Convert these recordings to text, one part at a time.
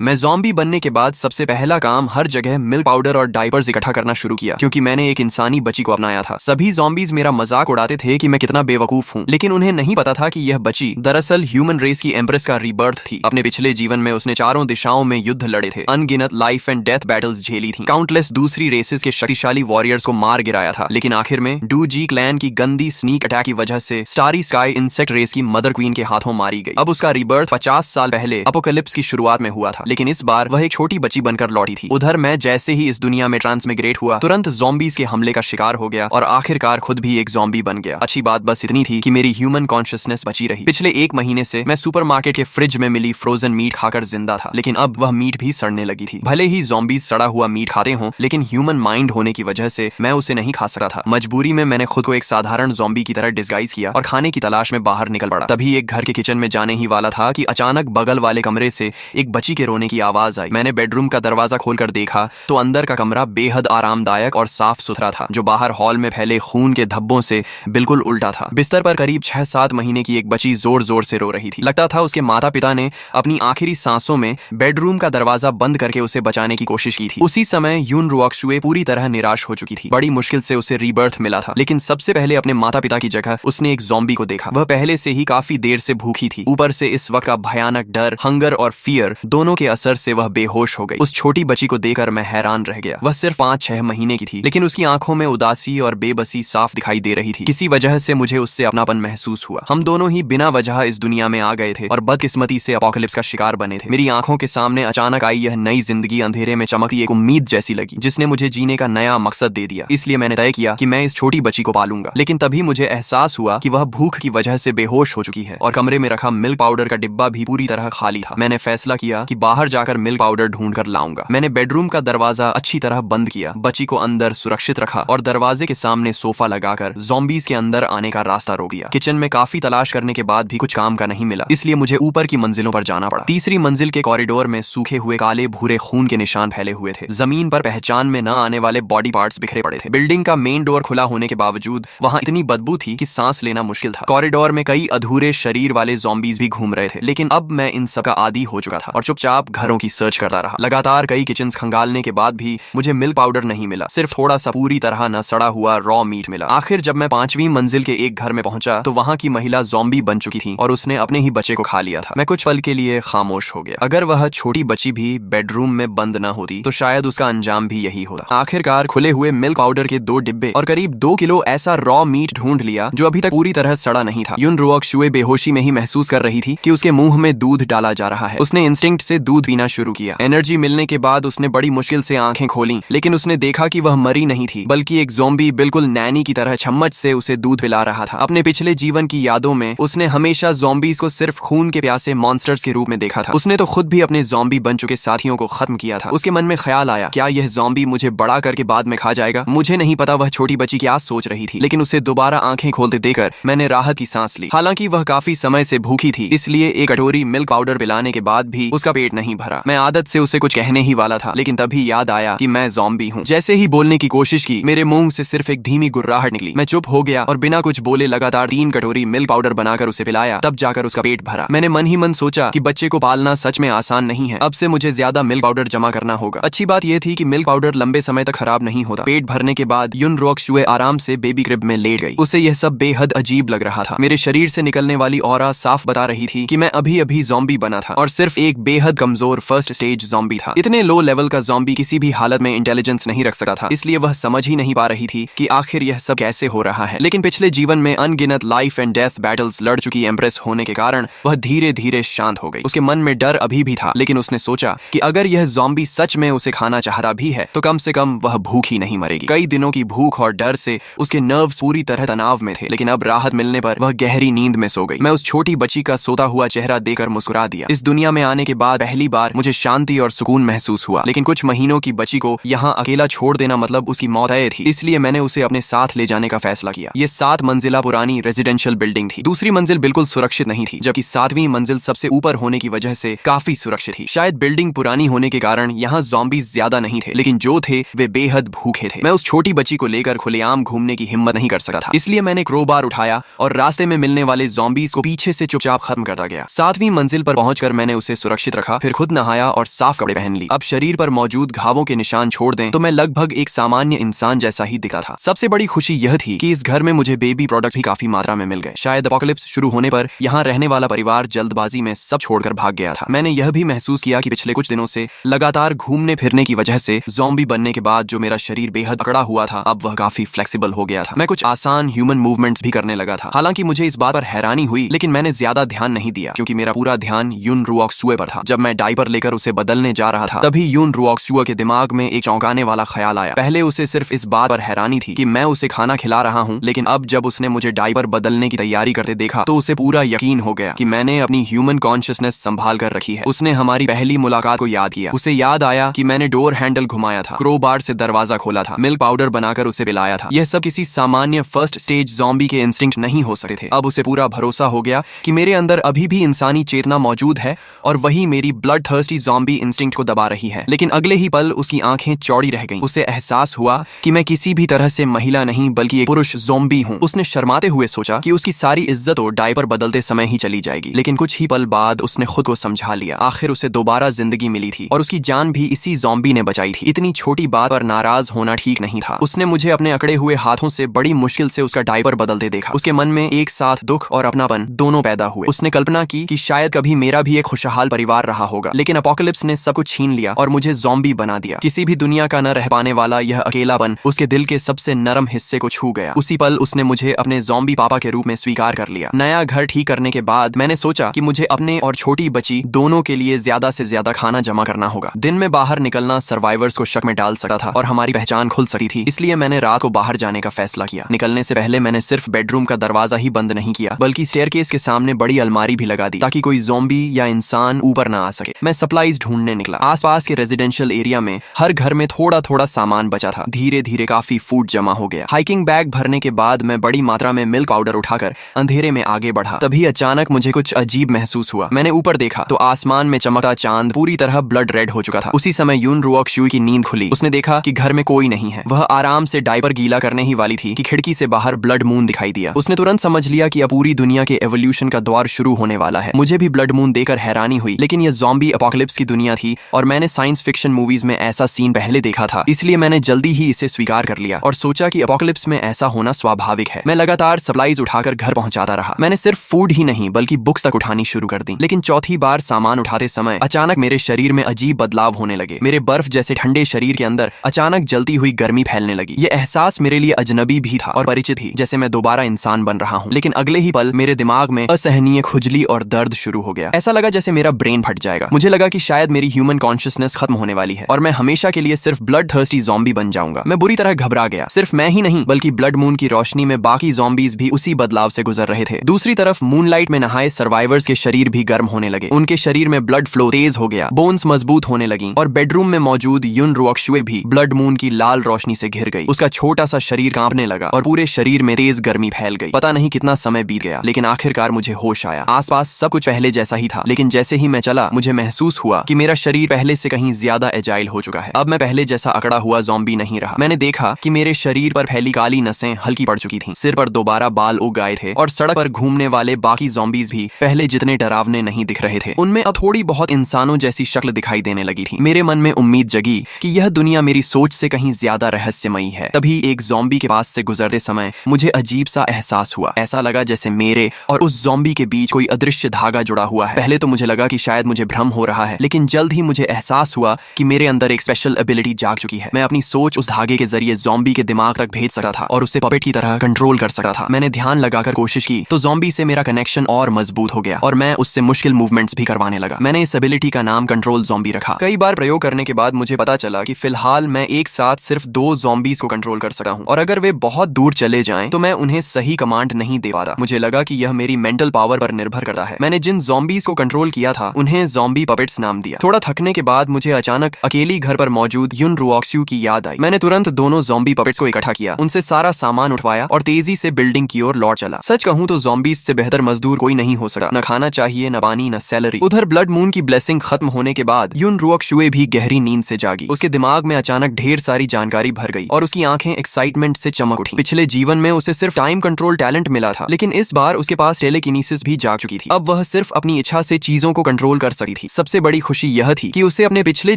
मैं ज़ॉम्बी बनने के बाद सबसे पहला काम हर जगह मिल्क पाउडर और डायपर्स इकट्ठा करना शुरू किया, क्योंकि मैंने एक इंसानी बच्ची को अपनाया था। सभी ज़ॉम्बीज मेरा मजाक उड़ाते थे कि मैं कितना बेवकूफ हूँ, लेकिन उन्हें नहीं पता था कि यह बच्ची दरअसल ह्यूमन रेस की एम्प्रेस का रीबर्थ थी। अपने पिछले जीवन में उसने चारों दिशाओं में युद्ध लड़े थे, अनगिनत लाइफ एंड डेथ बैटल्स झेली थी, काउंटलेस दूसरी रेसेस के शक्तिशाली वॉरियर्स को मार गिराया था। लेकिन आखिर में डू जी क्लैन की गंदी स्नीक अटैक की वजह से स्टारी स्काई इंसेक्ट रेस की मदर क्वीन के हाथों मारी गई। अब उसका रीबर्थ 50 साल पहले अपोकलिप्स की शुरुआत में हुआ था, लेकिन इस बार वह एक छोटी बच्ची बनकर लौटी थी। उधर मैं जैसे ही इस दुनिया में ट्रांसमिग्रेट हुआ, तुरंत ज़ॉम्बीज के हमले का शिकार हो गया और आखिरकार खुद भी एक ज़ॉम्बी बन गया। अच्छी बात बस इतनी थी कि मेरी ह्यूमन कॉन्शियसनेस बची रही। पिछले 1 महीने से मैं सुपरमार्केट के फ्रिज में मिली फ्रोजन मीट खाकर जिंदा था, लेकिन अब वह मीट भी सड़ने लगी थी। भले ही ज़ॉम्बीज सड़ा हुआ मीट खाते हों, लेकिन ह्यूमन माइंड होने की वजह से मैं उसे नहीं खा सकता था। मजबूरी में मैंने खुद को एक साधारण ज़ॉम्बी की तरह डिस्गाइज किया और खाने की तलाश में बाहर निकल पड़ा। तभी एक घर के किचन में जाने ही वाला था कि अचानक बगल वाले कमरे से एक बच्ची के रोने की आवाज आई। मैंने बेडरूम का दरवाजा खोलकर देखा तो अंदर का कमरा बेहद आरामदायक और साफ सुथरा था, जो बाहर हॉल में फैले खून के धब्बों से बिल्कुल उल्टा था। बिस्तर पर करीब 6-7 महीने की एक बच्ची जोर जोर से रो रही थी। लगता था उसके माता पिता ने अपनी आखिरी सांसों में बेडरूम का दरवाजा बंद करके उसे बचाने की कोशिश की थी। उसी समय यून रुओक्शुए पूरी तरह निराश हो चुकी थी। बड़ी मुश्किल से उसे रीबर्थ मिला था, लेकिन सबसे पहले अपने माता पिता की जगह उसने एक ज़ॉम्बी को देखा। वह पहले से ही काफी देर से भूखी थी, ऊपर से इस वक्त का भयानक डर, हंगर और फियर दोनों के असर से वह बेहोश हो गई। उस छोटी बच्ची को देखकर मैं हैरान रह गया। वह सिर्फ 5-6 महीने की थी, लेकिन उसकी आंखों में उदासी और बेबसी साफ दिखाई दे रही थी। किसी वजह से मुझे उससे अपनापन महसूस हुआ। हम दोनों ही बिना वजह इस दुनिया में आ गए थे और बदकिस्मती से अपोकलिप्स का शिकार बने थे। मेरी आंखों के सामने अचानक आई यह नई जिंदगी अंधेरे में चमकती एक उम्मीद जैसी लगी, जिसने मुझे जीने का नया मकसद दे दिया। इसलिए मैंने तय किया कि मैं इस छोटी बच्ची को पालूंगा। लेकिन तभी मुझे एहसास हुआ कि वह भूख की वजह से बेहोश हो चुकी है और कमरे में रखा मिल्क पाउडर का डिब्बा भी पूरी तरह खाली था। मैंने फैसला किया कि बाहर जाकर मिल्क पाउडर ढूंढ कर लाऊंगा। मैंने बेडरूम का दरवाजा अच्छी तरह बंद किया, बच्ची को अंदर सुरक्षित रखा और दरवाजे के सामने सोफा लगाकर ज़ॉम्बीज के अंदर आने का रास्ता रोक दिया। किचन में काफी तलाश करने के बाद भी कुछ काम का नहीं मिला, इसलिए मुझे ऊपर की मंजिलों पर जाना पड़ा। तीसरी मंजिल के कॉरिडोर में सूखे हुए काले भूरे खून के निशान फैले हुए थे। जमीन पर पहचान में न आने वाले बॉडी पार्ट्स बिखरे पड़े थे। बिल्डिंग का मेन डोर खुला होने के बावजूद वहां इतनी बदबू थी कि सांस लेना मुश्किल था। कॉरिडोर में कई अधूरे शरीर वाले ज़ॉम्बीज भी घूम रहे थे, लेकिन अब मैं इन सब का आदी हो चुका था और चुपचाप घरों की सर्च करता रहा। लगातार कई किचन खंगालने के बाद भी मुझे मिल्क पाउडर नहीं मिला, सिर्फ थोड़ा सा पूरी तरह न सड़ा हुआ रॉ मीट मिला। आखिर जब मैं 5वीं मंजिल के एक घर में पहुंचा तो वहां की महिला ज़ॉम्बी बन चुकी थी और उसने अपने ही बच्चे को खा लिया था। मैं कुछ पल के लिए खामोश हो गया। अगर वह छोटी बच्ची भी बेडरूम में बंद न होती तो शायद उसका अंजाम भी यही होता। आखिरकार खुले हुए मिल्क पाउडर के 2 डिब्बे और करीब 2 किलो ऐसा रॉ मीट ढूंढ लिया जो अभी तक पूरी तरह सड़ा नहीं था। यून रुओक्शुए बेहोशी में ही महसूस कर रही थी कि उसके मुंह में दूध डाला जा रहा है। उसने इंस्टिंक्ट से दूध पीना शुरू किया। एनर्जी मिलने के बाद उसने बड़ी मुश्किल से आंखें खोली, लेकिन उसने देखा कि वह मरी नहीं थी, बल्कि एक ज़ॉम्बी बिल्कुल नैनी की तरह चम्मच से उसे दूध पिला रहा था। अपने पिछले जीवन की यादों में उसने हमेशा ज़ॉम्बीज को सिर्फ खून के प्यासे मॉन्स्टर्स के रूप में देखा था। उसने तो खुद भी अपने ज़ॉम्बी बन चुके साथियों को खत्म किया था। उसके मन में ख्याल आया, क्या यह ज़ॉम्बी मुझे बड़ा करके बाद में खा जाएगा? मुझे नहीं पता वह छोटी बच्ची क्या सोच रही थी, लेकिन उसे दोबारा आंखें खोलते देखकर मैंने राहत की सांस ली। हालांकि वह काफी समय से भूखी थी, इसलिए एक कटोरी मिल्क पाउडर पिलाने के बाद भी उसका पेट नहीं भरा। मैं आदत से उसे कुछ कहने ही वाला था, लेकिन तभी याद आया कि मैं ज़ॉम्बी हूँ। जैसे ही बोलने की कोशिश की, मेरे मुंह से सिर्फ एक धीमी गुर्राहट निकली। मैं चुप हो गया और बिना कुछ बोले लगातार 3 कटोरी मिल्क पाउडर बनाकर उसे पिलाया, तब जाकर उसका पेट भरा। मैंने मन ही मन सोचा कि बच्चे को पालना सच में आसान नहीं है। अब से मुझे ज्यादा मिल्क पाउडर जमा करना होगा। अच्छी बात यह थी कि मिल्क पाउडर लंबे समय तक खराब नहीं होता। पेट भरने के बाद यून रुओक्शुए आराम से बेबी क्रिब में लेट गई। उसे यह सब बेहद अजीब लग रहा था। मेरे शरीर से निकलने वाली ऑरा साफ बता रही थी कि मैं अभी अभी ज़ॉम्बी बना था और सिर्फ एक बेहद कमजोर फर्स्ट स्टेज ज़ॉम्बी था। इतने लो लेवल का ज़ॉम्बी किसी भी हालत में इंटेलिजेंस नहीं रख सकता था, इसलिए वह समझ ही नहीं पा रही थी कि आखिर यह सब कैसे हो रहा है। लेकिन पिछले जीवन में अनगिनत लाइफ एंड डेथ बैटल्स लड़ चुकी एम्प्रेस होने के कारण वह धीरे धीरे शांत हो गई। उसके मन में डर अभी भी था, लेकिन उसने सोचा कि अगर यह ज़ॉम्बी सच में उसे खाना चाहता भी है तो कम से कम वह भूखी नहीं मरेगी। कई दिनों की भूख और डर से उसके नर्व्स पूरी तरह तनाव में थे, लेकिन अब राहत मिलने पर वह गहरी नींद में सो गई। मैं उस छोटी बच्ची का सोता हुआ चेहरा देकर मुस्कुरा दिया। इस दुनिया में आने के बाद पहली बार मुझे शांति और सुकून महसूस हुआ, लेकिन कुछ महीनों की बच्ची को यहाँ अकेला छोड़ देना मतलब उसकी मौत तय थी, इसलिए मैंने उसे अपने साथ ले जाने का फैसला किया। ये 7 मंजिला पुरानी रेजिडेंशियल बिल्डिंग थी। दूसरी मंजिल बिल्कुल सुरक्षित नहीं थी, जबकि 7वीं मंजिल सबसे ऊपर होने की वजह से काफी सुरक्षित थी। शायद बिल्डिंग पुरानी होने के कारण यहाँ ज़ॉम्बीज ज्यादा नहीं थे, लेकिन जो थे वे बेहद भूखे थे। मैं उस छोटी बच्ची को लेकर खुलेआम घूमने की हिम्मत नहीं कर सकता था, इसलिए मैंने क्रोबार उठाया और रास्ते में मिलने वाले ज़ॉम्बीज को पीछे से चुपचाप खत्म करता गया। 7वीं मंजिल पर पहुंचकर मैंने उसे सुरक्षित रखा, फिर खुद नहाया और साफ कपड़े पहन ली। अब शरीर पर मौजूद घावों के निशान छोड़ दें तो मैं लगभग एक सामान्य इंसान जैसा ही दिखता था। सबसे बड़ी खुशी यह थी कि इस घर में मुझे बेबी प्रोडक्ट्स भी काफी मात्रा में मिल गए। शायद एपोकलिप्स शुरू होने पर यहाँ रहने वाला परिवार जल्दबाजी में सब छोड़कर भाग गया था। मैंने यह भी महसूस किया कि पिछले कुछ दिनों से लगातार घूमने फिरने की वजह से ज़ॉम्बी बनने के बाद जो मेरा शरीर बेहद अकड़ा हुआ था, अब वह काफी फ्लेक्सिबल हो गया था। मैं कुछ आसान ह्यूमन मूवमेंट्स भी करने लगा था। हालांकि मुझे इस बात पर हैरानी हुई, लेकिन मैंने ज्यादा ध्यान नहीं दिया क्योंकि मेरा पूरा ध्यान यून रुओक्सुए पर था। जब मैं डायपर लेकर उसे बदलने जा रहा था, तभी यून रुओक्सुए के दिमाग में एक चौंकाने वाला ख्याल आया। पहले उसे सिर्फ इस बात पर हैरानी थी कि मैं उसे खाना खिला रहा हूँ, लेकिन अब जब उसने मुझे डायपर बदलने की तैयारी करते देखा तो उसे पूरा यकीन हो गया कि मैंने अपनी ह्यूमन कॉन्शियसनेस संभाल कर रखी है। उसने हमारी पहली मुलाकात को याद किया। उसे याद आया कि मैंने डोर हैंडल घुमाया था, क्रोबार से दरवाजा खोला था, मिल्क पाउडर बनाकर उसे पिलाया था। यह सब किसी सामान्य फर्स्ट स्टेज ज़ॉम्बी के इंस्टिंक्ट नहीं हो सकते थे। अब उसे पूरा भरोसा हो गया कि मेरे अंदर अभी भी इंसानी चेतना मौजूद है और वही मेरी ब्लड थर्स्टी ज़ॉम्बी इंस्टिंक्ट को दबा रही है। लेकिन अगले ही पल उसकी आंखें चौड़ी रह गईं। उसे एहसास हुआ कि मैं किसी भी तरह से महिला नहीं बल्कि एक पुरुष ज़ॉम्बी हूँ। उसने शर्माते हुए सोचा कि उसकी सारी इज्जत और डायपर बदलते समय ही चली जाएगी, लेकिन कुछ ही पल बाद उसने खुद को समझा लिया। आखिर उसे दोबारा जिंदगी मिली थी और उसकी जान भी इसी ज़ॉम्बी ने बचाई थी। इतनी छोटी बात पर नाराज होना ठीक नहीं था। उसने मुझे अपने अकड़े हुए हाथों से बड़ी मुश्किल से उसका डायपर बदलते देखा। उसके मन में एक साथ दुख और अपनापन दोनों पैदा हुए। उसने कल्पना की कि शायद कभी मेरा भी एक खुशहाल परिवार रहा होगा, लेकिन एपोकलिप्स ने सब कुछ छीन लिया और मुझे ज़ॉम्बी बना दिया। किसी भी दुनिया का न रह पाने वाला यह अकेलापन उसके दिल के सबसे नरम हिस्से को छू गया। उसी पल उसने मुझे अपने ज़ॉम्बी पापा के रूप में स्वीकार कर लिया। नया घर ठीक करने के बाद मैंने सोचा कि मुझे अपने और छोटी बच्ची दोनों के लिए ज्यादा से ज्यादा खाना जमा करना होगा। दिन में बाहर निकलना सर्वाइवर्स को शक में डाल सकता था और हमारी पहचान खुल सकती थी, इसलिए मैंने रात को बाहर जाने का फैसला किया। निकलने से पहले मैंने सिर्फ बेडरूम का दरवाजा ही बंद नहीं किया, बल्कि स्टेयरकेस के सामने बड़ी अलमारी भी लगा दी ताकि कोई ज़ॉम्बी या इंसान ऊपर ना आ सके। मैं सप्लाईज ढूंढने निकला। आसपास के रेजिडेंशियल एरिया में हर घर में थोड़ा थोड़ा सामान बचा था। धीरे धीरे काफी फूड जमा हो गया। हाइकिंग बैग भरने के बाद मैं बड़ी मात्रा में मिल्क पाउडर उठाकर अंधेरे में आगे बढ़ा। तभी अचानक मुझे कुछ अजीब महसूस हुआ। मैंने ऊपर देखा तो आसमान में चमकता चांद पूरी तरह ब्लड रेड हो चुका था। उसी समय यून रुओक्सुए की नींद खुली। उसने देखा कि घर में कोई नहीं है। वह आराम से डायपर गीला करने ही वाली थी कि खिड़की से बाहर ब्लड मून दिखाई दिया। उसने तुरंत समझ लिया कि अब पूरी दुनिया के एवोल्यूशन का दौर शुरू होने वाला है। मुझे भी ब्लड मून देखकर हैरानी हुई, लेकिन यह ज़ॉम्बी एपोकलिप्स की दुनिया थी और मैंने साइंस फिक्शन मूवीज में ऐसा सीन पहले देखा था, इसलिए मैंने जल्दी ही इसे स्वीकार कर लिया और सोचा कि एपोकलिप्स में ऐसा होना स्वाभाविक है। मैं लगातार सप्लाईज उठाकर घर पहुंचाता रहा। मैंने सिर्फ फूड ही नहीं बल्कि बुक्स तक उठानी शुरू कर दी। लेकिन चौथी बार सामान उठाते समय अचानक मेरे शरीर में अजीब बदलाव होने लगे। मेरे बर्फ जैसे ठंडे शरीर के अंदर अचानक जलती हुई गर्मी फैलने लगी। यह एहसास मेरे लिए अजनबी भी था और परिचित भी, जैसे मैं दोबारा इंसान बन रहा हूँ। लेकिन अगले ही पल मेरे दिमाग में असहनीय खुजली और दर्द शुरू हो गया। ऐसा लगा जैसे मेरा ब्रेन फट जाएगा। मुझे लगा कि शायद मेरी ह्यूमन कॉन्शियसनेस खत्म होने वाली है और मैं हमेशा के लिए सिर्फ ब्लड थर्स्टी ज़ॉम्बी बन जाऊंगा। मैं बुरी तरह घबरा गया। सिर्फ मैं ही नहीं बल्कि ब्लड मून की रोशनी में बाकी ज़ॉम्बीज भी उसी बदलाव से गुजर रहे थे। दूसरी तरफ मूनलाइट में नहाए सर्वाइवर्स के शरीर भी गर्म होने लगे। उनके शरीर में ब्लड फ्लो तेज हो गया, बोन्स मजबूत होने लगी और बेडरूम में मौजूद यून रुओक्सुए भी ब्लड मून की लाल रोशनी से घिर गई। उसका छोटा सा शरीर कांपने लगा और पूरे शरीर में तेज गर्मी फैल गई। पता नहीं कितना समय बीत गया, लेकिन आखिरकार मुझे होश आया। आसपास सब कुछ पहले जैसा ही था, लेकिन जैसे ही मैं चला मुझे महसूस हुआ कि मेरा शरीर पहले से कहीं ज्यादा एजाइल हो चुका है। अब मैं पहले जैसा अकड़ा हुआ ज़ॉम्बी नहीं रहा। मैंने देखा कि मेरे शरीर पर फैली काली नसें हल्की पड़ चुकी थीं, सिर पर दोबारा बाल उग आए थे और सड़क पर घूमने वाले बाकी ज़ॉम्बीज भी पहले जितने डरावने नहीं दिख रहे थे। उनमें अब थोड़ी बहुत इंसानों जैसी शक्ल दिखाई देने लगी थी। मेरे मन में उम्मीद जगी कि यह दुनिया मेरी सोच से कहीं ज्यादा रहस्यमयी है। तभी एक ज़ॉम्बी के पास से गुजरते समय मुझे अजीब सा एहसास हुआ। ऐसा लगा जैसे मेरे और उस ज़ॉम्बी के बीच कोई अदृश्य धागा जुड़ा हुआ है। पहले तो मुझे लगा कि शायद मुझे भ्रम हो रहा है, लेकिन जल्द ही मुझे एहसास हुआ कि मेरे अंदर एक स्पेशल एबिलिटी जाग चुकी है। मैं अपनी सोच उस धागे के जरिए ज़ॉम्बी के दिमाग तक भेज सकता था और उसे पपेट की तरह कंट्रोल कर सकता था। मैंने ध्यान लगाकर कोशिश की तो ज़ॉम्बी से मेरा कनेक्शन और मजबूत हो गया और मैं उससे मुश्किल मूवमेंट्स भी करवाने लगा। मैंने इस एबिलिटी का नाम कंट्रोल ज़ॉम्बी रखा। कई बार प्रयोग करने के बाद मुझे पता चला कि फिलहाल मैं एक साथ सिर्फ 2 ज़ॉम्बीज को कंट्रोल कर सकता हूँ और अगर वे बहुत दूर चले जाएं तो मैं उन्हें सही कमांड नहीं दे पाता। मुझे लगा कि यह मेरी मेंटल पावर पर निर्भर करता है। मैंने जिन ज़ॉम्बीज को कंट्रोल किया था उन्हें ज़ॉम्बी पपेट्स नाम दिया। थोड़ा थकने के बाद मुझे अचानक अकेली घर पर मौजूद यून रुओक्सुए की याद आई। मैंने तुरंत दोनों ज़ॉम्बी पपेट्स को इकट्ठा किया, उनसे सारा सामान उठवाया और तेजी से बिल्डिंग की ओर लौट चला। सच कहूं तो ज़ॉम्बीज से बेहतर मजदूर कोई नहीं हो सकता। न खाना चाहिए, न पानी, न सैलरी। उधर ब्लड मून की ब्लेसिंग खत्म होने के बाद यून रुओक्सुए भी गहरी नींद से जागी। उसके दिमाग में अचानक ढेर सारी जानकारी भर गई और उसकी आंखें एक्साइटमेंट से चमक उठी। पिछले जीवन में उसे सिर्फ टाइम कंट्रोल टैलेंट मिला था, लेकिन इस बार उसके पास टेलेकिनेसिस भी जाग चुकी थी। अब वह सिर्फ अपनी इच्छा से चीजों को कंट्रोल कर सकती थी। सबसे बड़ी खुशी यह थी कि उसे अपने पिछले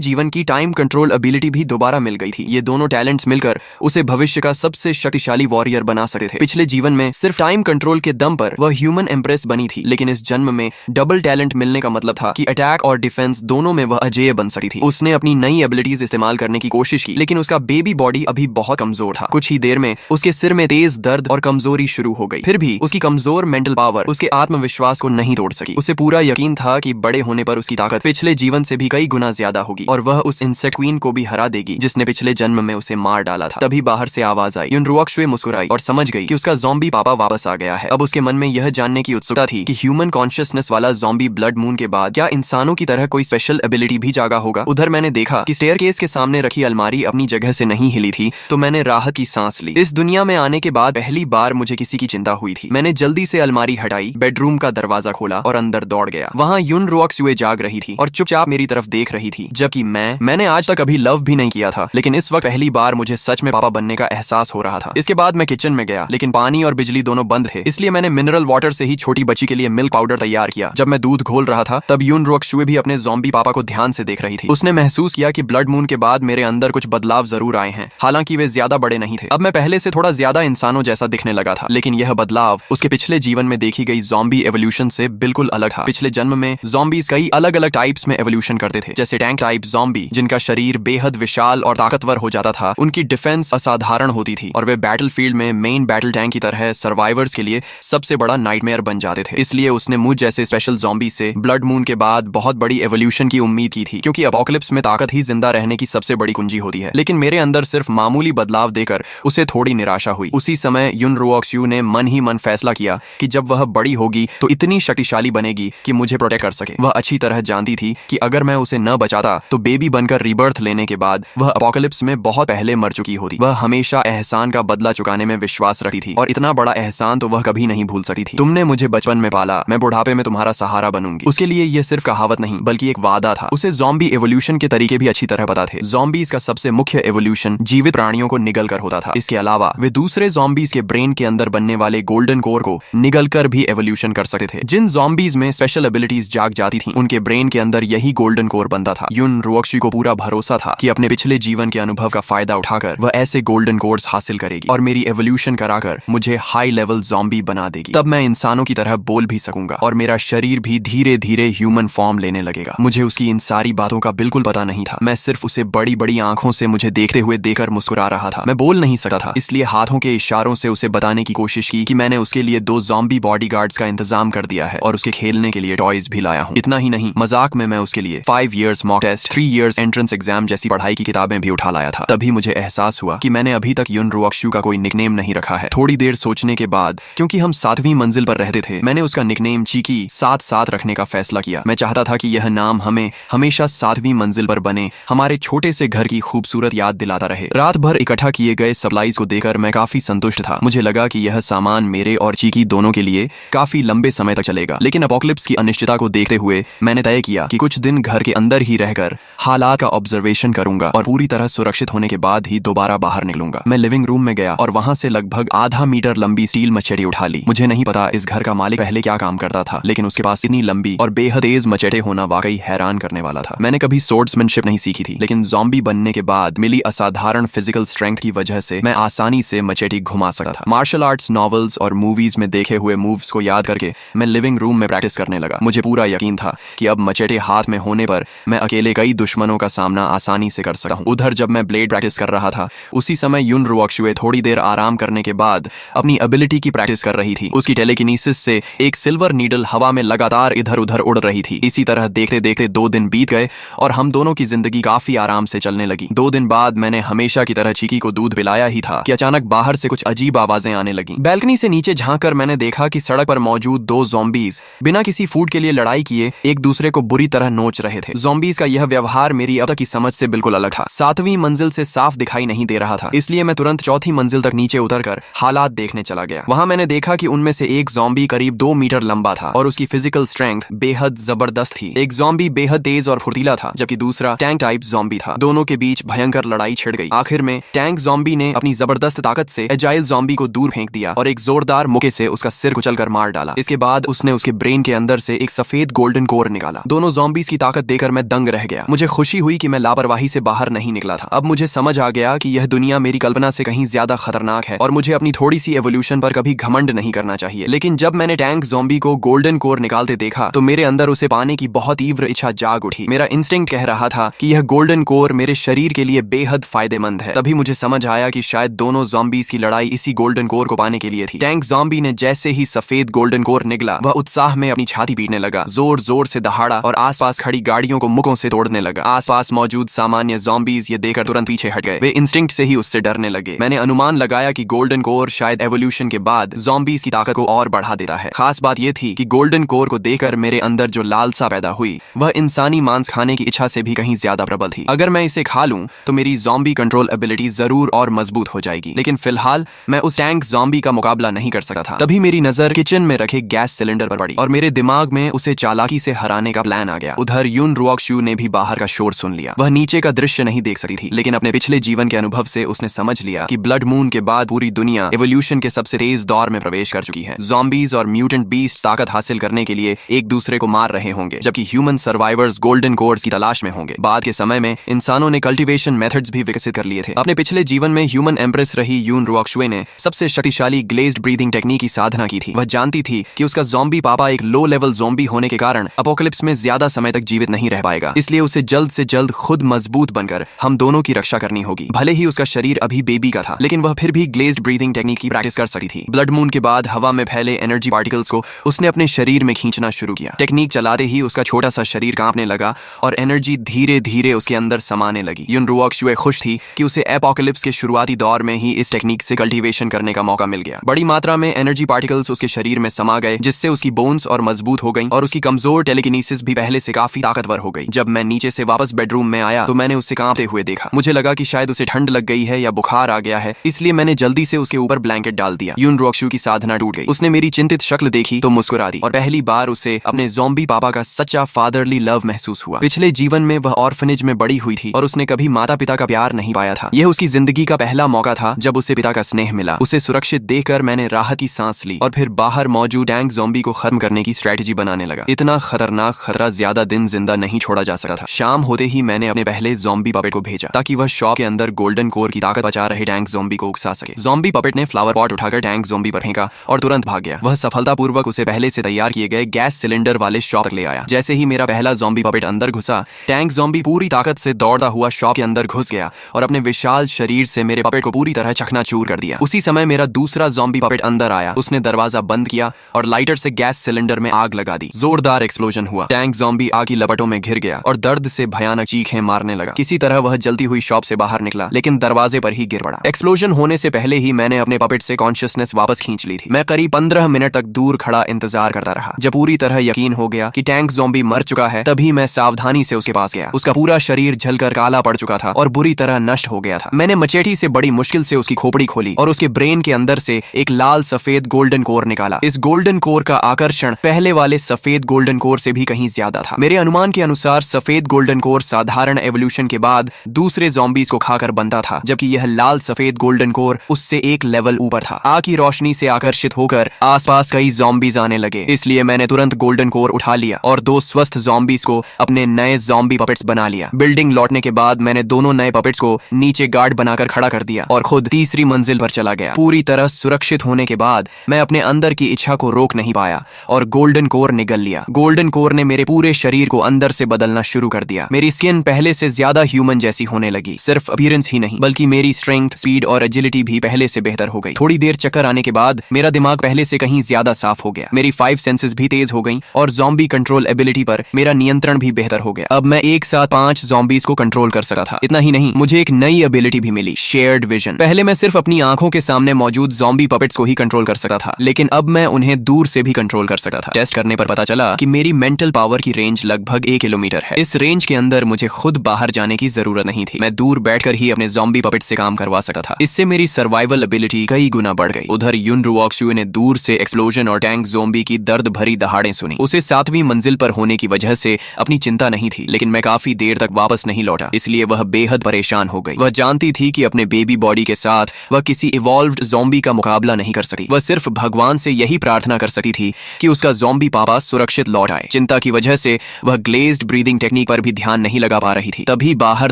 जीवन की टाइम कंट्रोल एबिलिटी भी दोबारा मिल गई थी। ये दोनों टैलेंट्स मिलकर उसे भविष्य का सबसे शक्तिशाली वॉरियर बना सकते थे। पिछले जीवन में सिर्फ टाइम कंट्रोल के दम पर वह ह्यूमन एम्प्रेस बनी थी, लेकिन इस जन्म में डबल टैलेंट मिलने का मतलब था कि अटैक और डिफेंस दोनों में वह अजेय बन सकती थी। उसने अपनी नई एबिलिटीज इस्तेमाल करने की कोशिश की, लेकिन उसका बेबी बॉडी अभी बहुत कमजोर था। कुछ ही देर में उसके सिर में तेज दर्द और कमजोरी शुरू हो गई। फिर भी उसकी कमजोर मेंटल पावर उसके आत्मविश्वास को नहीं तोड़ सकी। उसे पूरा यकीन था कि बड़े होने पर उसकी ताकत पिछले जीवन से भी कई गुना ज्यादा होगी और वह उस इंसेक्ट क्वीन को भी हरा देगी जिसने पिछले जन्म में उसे मार डाला था। तभी बाहर से आवाज आई। युन रुओक्शुए मुस्कुराई और समझ गई कि उसका ज़ॉम्बी पापा वापस आ गया है। अब उसके मन में यह जानने की उत्सुकता थी कि ह्यूमन कॉन्शियसनेस वाला ज़ॉम्बी ब्लड मून के बाद क्या इंसानों की तरह कोई स्पेशल एबिलिटी भी जागा होगा। उधर मैंने देखा कि स्टेयरकेस के सामने रखी अलमारी अपनी जगह से नहीं हिली थी, तो मैंने राहत की सांस ली। इस दुनिया में आने के बाद पहली बार मुझे किसी की चिंता हुई थी। मैंने जल्दी से अलमारी हटाई, बेडरूम का दरवाजा खोला और अंदर दौड़ गया। वहाँ युन रुओक्शुए जाग रही थी और चुपचाप मेरी तरफ देख रही थी, जबकि मैंने आज तक कभी लव भी नहीं किया था, लेकिन इस वक्त पहली बार मुझे सच में पापा बनने का एहसास हो रहा था। इसके बाद मैं किचन में गया, लेकिन पानी और बिजली दोनों बंद थे, इसलिए मैंने मिनरल वाटर से ही छोटी बच्ची के लिए मिल्क पाउडर तैयार किया। जब मैं दूध घोल रहा था तब युन रुओक्शुए भी अपने ज़ॉम्बी पापा को ध्यान से देख रही थी। उसने महसूस किया कि ब्लड मून के बाद मेरे अंदर कुछ बदलाव जरूर आए हैं, हालांकि वे ज्यादा बड़े नहीं थे। अब मैं पहले से थोड़ा ज्यादा इंसानों जैसा दिखने लगा था, लेकिन यह बदलाव उसके पिछले जीवन में देखी गई ज़ॉम्बी एवोल्यूशन से बिल्कुल अलग था। पिछले जन्म में ज़ॉम्बीज कई अलग अलग टाइप्स में एवोल्यूशन करते थे, जैसे टैंक टाइप ज़ॉम्बी जिनका शरीर बेहद विशाल और ताकतवर हो जाता था, उनकी डिफेंस असाधारण होती थी और वे बैटलफील्ड में मेन बैटल टैंक की तरह सर्वाइवर्स के लिए सबसे बड़ा नाइटमेयर बन जाते थे। इसलिए उसने मुझ जैसे स्पेशल ज़ॉम्बी से ब्लड मून के बाद बहुत बड़ी एवोल्यूशन की उम्मीद की थी, क्योंकि अपोकलिप्स में ताकत ही जिंदा रहने की सबसे बड़ी कुंजी होती है। लेकिन मेरे अंदर सिर्फ मामूली बदलाव देकर उसे थोड़ी निराशा हुई। उसी समय युन रुओक्शुए ने मन ही मन फैसला किया कि जब वह बड़ी होगी तो इतनी शक्तिशाली बनेगी कि मुझे प्रोटेक्ट कर सके। वह अच्छी तरह जानती थी कि अगर मैं उसे न बचाता तो बेबी बनकर रीबर्थ लेने के बाद वह अपोकलिप्स में बहुत पहले मर चुकी होती। वह हमेशा एहसान का बदला चुकाने में विश्वास रखती थी और इतना बड़ा एहसान तो वह कभी नहीं भूल सकती थी। तुमने मुझे बचपन में पाला, मैं बुढ़ापे में तुम्हारा सहारा बनूंगी। उसके लिए यह सिर्फ कहावत नहीं बल्कि एक वादा था। उसे ज़ॉम्बी एवोल्यूशन के तरीके भी अच्छी तरह पता थे। ज़ॉम्बीज का सबसे मुख्य एवोल्यूशन जीवित प्राणियों को निगल कर होता था। इसके अलावा वे दूसरे ज़ॉम्बीज के ब्रेन के अंदर बनने वाले गोल्डन कोर को निगल कर भी एवोल्यूशन कर सकते थे। जिन ज़ॉम्बीज में स्पेशल एबिलिटीज जाग जाती थी उनके ब्रेन के अंदर यही गोल्डन कोर बनता था। युन रुओक्शुए को पूरा भरोसा था कि अपने पिछले जीवन के अनुभव का फायदा उठाकर वह ऐसे गोल्डन कोर्स हासिल करेगी और मेरी एवोल्यूशन कराकर मुझे हाई लेवल ज़ॉम्बी बना देगी। तब मैं इंसानों की तरह बोल भी सकूंगा और मेरा शरीर भी धीरे धीरे ह्यूमन फॉर्म लेने लगेगा। मुझे उसकी इन सारी बातों का बिल्कुल पता नहीं था। मैं सिर्फ उसे बड़ी बड़ी आंखों से मुझे देखते हुए देखकर मुस्कुरा रहा था। मैं बोल नहीं सकता था, इसलिए हाथों के इशारों से उसे बताने की कोशिश की कि मैंने उसके लिए 2 ज़ॉम्बी बॉडीगार्ड्स का इंतजाम कर दिया है और उसके खेलने के लिए टॉयज भी लाया हूँ। इतना ही नहीं, मजाक में मैं उसके लिए 5 years mock test, 3 years entrance exam जैसी पढ़ाई की किताबें भी उठा लाया था। तभी मुझे एहसास हुआ कि मैंने अभी तक युन रुओक्शुए का कोई निकनेम नहीं रखा है। थोड़ी देर सोचने के बाद, क्योंकि हम 7वीं मंजिल पर रहते थे, मैंने उसका निकनेम चीकी 7-7 रखने का फैसला किया। मैं चाहता था कि यह नाम हमें हमेशा 7वीं मंजिल पर बने हमारे छोटे से घर की खूबसूरत याद दिलाता रहे। रात भर इकट्ठा किए गए सप्लाईज को देखकर मैं काफी संतुष्ट था। मुझे लगा कि यह सामान मेरे और चीकी दोनों के लिए काफी लंबे समय तक चलेगा। लेकिन अपोकलिप्स की अनिश्चितता को देखते हुए मैंने तय किया कि कुछ दिन घर के अंदर ही रहकर हालात का ऑब्जर्वेशन करूंगा और पूरी तरह सुरक्षित होने के बाद ही दोबारा बाहर निकलूंगा। मैं लिविंग रूम में गया और वहां से लगभग आधा मीटर लंबी स्टील मचेटी उठा ली। मुझे नहीं पता इस घर का मालिक पहले क्या काम करता था, लेकिन उसके पास इतनी लंबी और बेहद तेज मचेटे होना वाकई हैरान करने वाला था। मैंने कभी स्वॉर्ड्समैनशिप नहीं सीखी थी, लेकिन ज़ॉम्बी बनने के बाद मिली असाधारण फिजिकल स्ट्रेंथ की वजह से मैं आसानी से मचेटी घुमा सकता था। मार्शल आर्ट्स नॉवेल्स और मूवीज में देखे हुए मूव्स को याद करके मैं लिविंग रूम में प्रैक्टिस करने लगा। मुझे पूरा यकीन था कि अब मचेटे हाथ में होने पर मैं अकेले कई दुश्मनों का सामना आसानी से कर सकता हूँ। उधर जब मैं ब्लेड प्रैक्टिस कर रहा था, उसी समय युन रुओक्शुए थोड़ी देर आराम करने के बाद अपनी एबिलिटी की प्रैक्टिस कर रही थी। उसकी टेलीकिनेसिस से एक सिल्वर नीडल हवा में लगातार इधर उधर उड़ रही थी। इसी तरह देखते देखते 2 दिन बीत गए और हम दोनों की जिंदगी काफी आराम से चलने लगी। 2 दिन बाद मैंने हमेशा की तरह चीकी को दूध पिलाया ही था कि अचानक बाहर से कुछ अजीब आवाजें आने लगी। बैल्कनी से नीचे झांककर मैंने देखा कि सड़क पर मौजूद 2 ज़ॉम्बीज बिना किसी फूड के लिए लड़ाई किए एक दूसरे को बुरी तरह नोच रहे थे। ज़ॉम्बीज का यह व्यवहार मेरी अब तक की समझ से बिल्कुल अलग था। 7वीं मंजिल से साफ दिखाई नहीं दे रहा था, इसलिए मैं तुरंत 4थी मंजिल तक नीचे उतरकर हालात देखने चला गया। वहां मैंने देखा कि उनमें से एक ज़ॉम्बी करीब 2 मीटर लंबा था और उसकी फिजिकल स्ट्रेंथ बेहद जबरदस्त थी। एक ज़ॉम्बी बेहद तेज और फुर्तीला था, जबकि दूसरा टैंक टाइप ज़ॉम्बी था। दोनों के बीच भयंकर लड़ाई छिड़ गई। आखिर में टैंक ज़ॉम्बी ने अपनी जबरदस्त ताकत से एजाइल ज़ॉम्बी को दूर फेंक दिया और एक जोरदार मुक्के से उसका सिर कुचलकर मार डाला। इसके बाद उसने उसके ब्रेन के अंदर से एक सफेद गोल्डन कोर निकाला। निकाला। दोनों ज़ॉम्बीज़ की ताकत देखकर मैं दंग रह गया। मुझे खुशी हुई कि मैं लापरवाही से बाहर नहीं निकला था। अब मुझे समझ आ गया कि यह दुनिया मेरी कल्पना से कहीं ज्यादा खतरनाक है और मुझे अपनी थोड़ी सी एवोल्यूशन पर कभी घमंड नहीं करना चाहिए। लेकिन जब मैंने टैंक ज़ॉम्बी को गोल्डन कोर निकालते देखा तो मेरे अंदर उसे पाने की बहुत तीव्र इच्छा जाग उठी। मेरा इंस्टिंक्ट कह रहा था कि यह गोल्डन कोर मेरे शरीर के लिए बेहद फायदेमंद है। तभी मुझे समझ आया कि शायद दोनों ज़ॉम्बीज़ की लड़ाई इसी गोल्डन कोर को पाने के लिए थी। टैंक ज़ॉम्बी ने जैसे ही सफेद गोल्डन कोर निकला, वह उत्साह में अपनी छाती पीटने लगा, जोर जोर से दहाड़ा और आसपास खड़ी गाड़ियों को मुक्कों से तोड़ने लगा। आसपास मौजूद सामान्य ज़ॉम्बीज़ ये देखकर तुरंत पीछे हट गए। वे इंस्टिंक्ट से ही उससे डरने लगे। मैंने अनुमान लगाया कि गोल्डन कोर शायद एवोल्यूशन के बाद ज़ॉम्बीज़ की ताकत को और बढ़ा देता है। खास बात यह थी कि गोल्डन कोर को देखकर मेरे अंदर जो लालसा पैदा हुई वह इंसानी मांस खाने की इच्छा से भी कहीं ज्यादा प्रबल थी। अगर मैं इसे खा लूं तो मेरी ज़ॉम्बी कंट्रोल एबिलिटी जरूर और मजबूत हो जाएगी। लेकिन फिलहाल मैं उस टैंक ज़ॉम्बी का मुकाबला नहीं कर सकता था। तभी मेरी नजर किचन में रखे गैस सिलेंडर पर पड़ी और मेरे दिमाग में उसे चालाकी से हराने का प्लान आ गया। उधर यून रुओक्शु ने भी बाहर का शोर सुन लिया। वह नीचे का दृश्य नहीं देख सकती थी, लेकिन अपने पिछले जीवन के अनुभव से उसने समझ लिया कि ब्लड मून के बाद पूरी दुनिया एवोल्यूशन के सबसे तेज दौर में प्रवेश कर चुकी है। ज़ॉम्बीज़ और म्यूटेंट बीस्ट ताकत हासिल करने के लिए एक दूसरे को मार रहे होंगे, जबकि ह्यूमन सर्वाइवर्स गोल्डन कोर्स की तलाश में होंगे। बाद के समय में इंसानों ने कल्टीवेशन मेथड्स भी विकसित कर लिए थे। अपने पिछले जीवन में ह्यूमन एम्प्रेस रही यून रुओक्शु ने सबसे शक्तिशाली ग्लेज्ड ब्रीदिंग टेक्निक की साधना की थी। वह जानती थी कि उसका ज़ॉम्बी पापा एक लो लेवल ज़ॉम्बी होने के कारण अपोकलिप्स में ज्यादा समय तक जीवित नहीं रह पाएगा, इसलिए उसे जल्द से जल्द खुद मजबूत बनकर हम दोनों की रक्षा करनी होगी। भले ही उसका शरीर अभी बेबी का था, लेकिन वह फिर भी ग्लेज्ड ब्रीदिंग टेक्निक की प्रैक्टिस कर सकती थी। ब्लड मून के बाद हवा में फैले एनर्जी पार्टिकल्स को उसने अपने शरीर में खींचना शुरू किया। टेक्निक चलाते ही उसका छोटा सा शरीर कांपने लगा और एनर्जी धीरे धीरे उसके अंदर समाने लगी। यून रुओक्शु खुश थी कि उसे एपोकलिप्स के शुरुआती दौर में ही इस टेक्निक से कल्टीवेशन करने का मौका मिल गया। बड़ी मात्रा में एनर्जी पार्टिकल्स उसके शरीर में समा गए, जिससे उसकी बोन्स और मजबूत हो गई और उसकी कमजोर टेलीकिनेसिस भी पहले से काफी ताकतवर हो गई। जब मैं नीचे से वापस बेडरूम में आया तो मैंने उसे कांपते हुए देखा। मुझे लगा कि शायद उसे ठंड लग गई है या बुखार आ गया है, इसलिए मैंने जल्दी से उसके ऊपर ब्लैंकेट डाल दिया। यून रुओक्शु की साधना टूट गई। उसने मेरी चिंतित शक्ल देखी तो मुस्कुरा दी और पहली बार उसे अपने ज़ॉम्बी पापा का सच्चा फादरली लव महसूस हुआ। पिछले जीवन में वह ऑर्फनेज में बड़ी हुई थी और उसने कभी माता पिता का प्यार नहीं पाया था। यह उसकी जिंदगी का पहला मौका था जब उसे पिता का स्नेह मिला। उसे सुरक्षित देखकर मैंने राहत की सांस ली और फिर बाहर मौजूद टैंक ज़ॉम्बी को खत्म करने की स्ट्रेटजी बनाने लगा। इतना खतरनाक खतरा ज्यादा दिन जिंदा नहीं छोड़ा जा सकता था। शाम होते ही मैंने अपने पहले ज़ॉम्बी पपेट को भेजा ताकि वह शॉप के अंदर गोल्डन कोर की ताकत बचा रहे टैंक ज़ॉम्बी को उकसा सके। ज़ॉम्बी पपेट ने फ्लावर पॉट उठाकर टैंक ज़ॉम्बी पर फेंका और तुरंत भाग गया। वह सफलतापूर्वक उसे पहले से तैयार किए गए गैस सिलेंडर वाले शॉप तक ले आया। जैसे ही मेरा पहला ज़ॉम्बी पपेट अंदर घुसा, टैंक ज़ॉम्बी पूरी ताकत से दौड़ता हुआ शॉप के अंदर घुस गया और अपने विशाल शरीर से मेरे पपेट को पूरी तरह चकनाचूर कर दिया। उसी समय मेरा दूसरा ज़ॉम्बी पपेट अंदर आया। उसने दरवाजा बंद किया और लाइटर से गैस सिलेंडर में आग लगा दी। जोरदार एक्सप्लोजन हुआ। टैंक ज़ॉम्बी आग की लपटों में घिर गया और दर्द से भयानक चीखें मारने लगा। किसी तरह वह जलती हुई शॉप से बाहर निकला, लेकिन दरवाजे पर ही गिर पड़ा। एक्सप्लोजन होने से पहले ही मैंने अपने पपेट से कॉन्शियसनेस वापस खींच ली थी। मैं करीब 15 मिनट तक दूर खड़ा इंतजार करता रहा। जब पूरी तरह यकीन हो गया कि टैंक ज़ॉम्बी मर चुका है, तभी मैं सावधानी से उसके पास गया। उसका पूरा शरीर जलकर काला पड़ चुका था और बुरी तरह नष्ट हो गया था। मैंने मचेटी से बड़ी मुश्किल से उसकी खोपड़ी खोली और उसके ब्रेन के अंदर से एक लाल सफेद गोल्डन कोर निकाला। इस गोल्डन कोर का आकर्षण पहले वाले सफेद गोल्डन कोर से भी कहीं ज्यादा था। मेरे अनुमान के अनुसार सफेद गोल्डन कोर साधारण एवोल्यूशन के बाद दूसरे ज़ॉम्बीज़ को खाकर बनता था, जबकि यह लाल सफेद गोल्डन कोर उससे एक लेवल ऊपर था। आग की रोशनी से आकर्षित होकर आसपास कई ज़ॉम्बीज़ आने लगे, इसलिए मैंने तुरंत गोल्डन कोर उठा लिया और 2 स्वस्थ ज़ॉम्बीज़ को अपने नए ज़ॉम्बी पपेट्स बना लिया। बिल्डिंग लौटने के बाद मैंने दोनों नए पपेट्स को नीचे गार्ड बनाकर खड़ा कर दिया और खुद तीसरी मंजिल पर चला गया। पूरी तरह सुरक्षित होने के बाद मैं अपने अंदर की इच्छा को रोक नहीं पाया और गोल्डन कोर निगल लिया। गोल्डन कोर ने मेरे पूरे शरीर को अंदर से बदलना शुरू कर दिया। मेरी स्किन पहले से ज्यादा ह्यूमन जैसी होने लगी। सिर्फ अपीयरेंस ही नहीं, बल्कि मेरी स्ट्रेंथ, स्पीड और एजिलिटी भी पहले से बेहतर हो गई। थोड़ी देर चक्कर आने के बाद मेरा दिमाग पहले से कहीं ज्यादा साफ हो गया। मेरी 5 सेंसेस भी तेज हो गई और ज़ॉम्बी कंट्रोल एबिलिटी पर मेरा नियंत्रण भी बेहतर हो गया। अब मैं एक साथ 5 ज़ॉम्बीज़ को कंट्रोल कर सकता था। इतना ही नहीं, मुझे एक नई एबिलिटी भी मिली, शेयर्ड विजन। पहले मैं सिर्फ अपनी आंखों के सामने मौजूद ज़ॉम्बी पपेट्स को ही कंट्रोल कर सकता था, लेकिन अब मैं उन्हें दूर से भी कंट्रोल कर सकता था। टेस्ट करने पर पता चला कि मेरी मेंटल पावर की रेंज लगभग 1 किलोमीटर है। इस रेंज के अंदर मुझे खुद बाहर जाने की जरूरत नहीं थी। मैं दूर बैठकर ही अपने ज़ॉम्बी पपेट से काम करवा सकता था। इससे मेरी सर्वाइवल एबिलिटी कई गुना बढ़ गई। उधर यून रुओक्शु ने दूर से एक्सप्लोजन और टैंक ज़ॉम्बी की दर्द भरी दहाड़ें सुनी। उसे 7वीं मंजिल पर होने की वजह से अपनी चिंता नहीं थी, लेकिन मैं काफी देर तक वापस नहीं लौटा, इसलिए वह बेहद परेशान हो गई। वह जानती थी कि अपने बेबी बॉडी के साथ वह किसी इवॉल्व्ड ज़ॉम्बी का मुकाबला नहीं कर सकती। वह सिर्फ भगवान से यही प्रार्थना कर सकती थी कि उसका ज़ॉम्बी पापा सुरक्षित लौट आए। चिंता की वजह से वह ग्लेज्ड ब्रीदिंग टेक्निक पर भी ध्यान नहीं लगा पा रही थी। तभी बाहर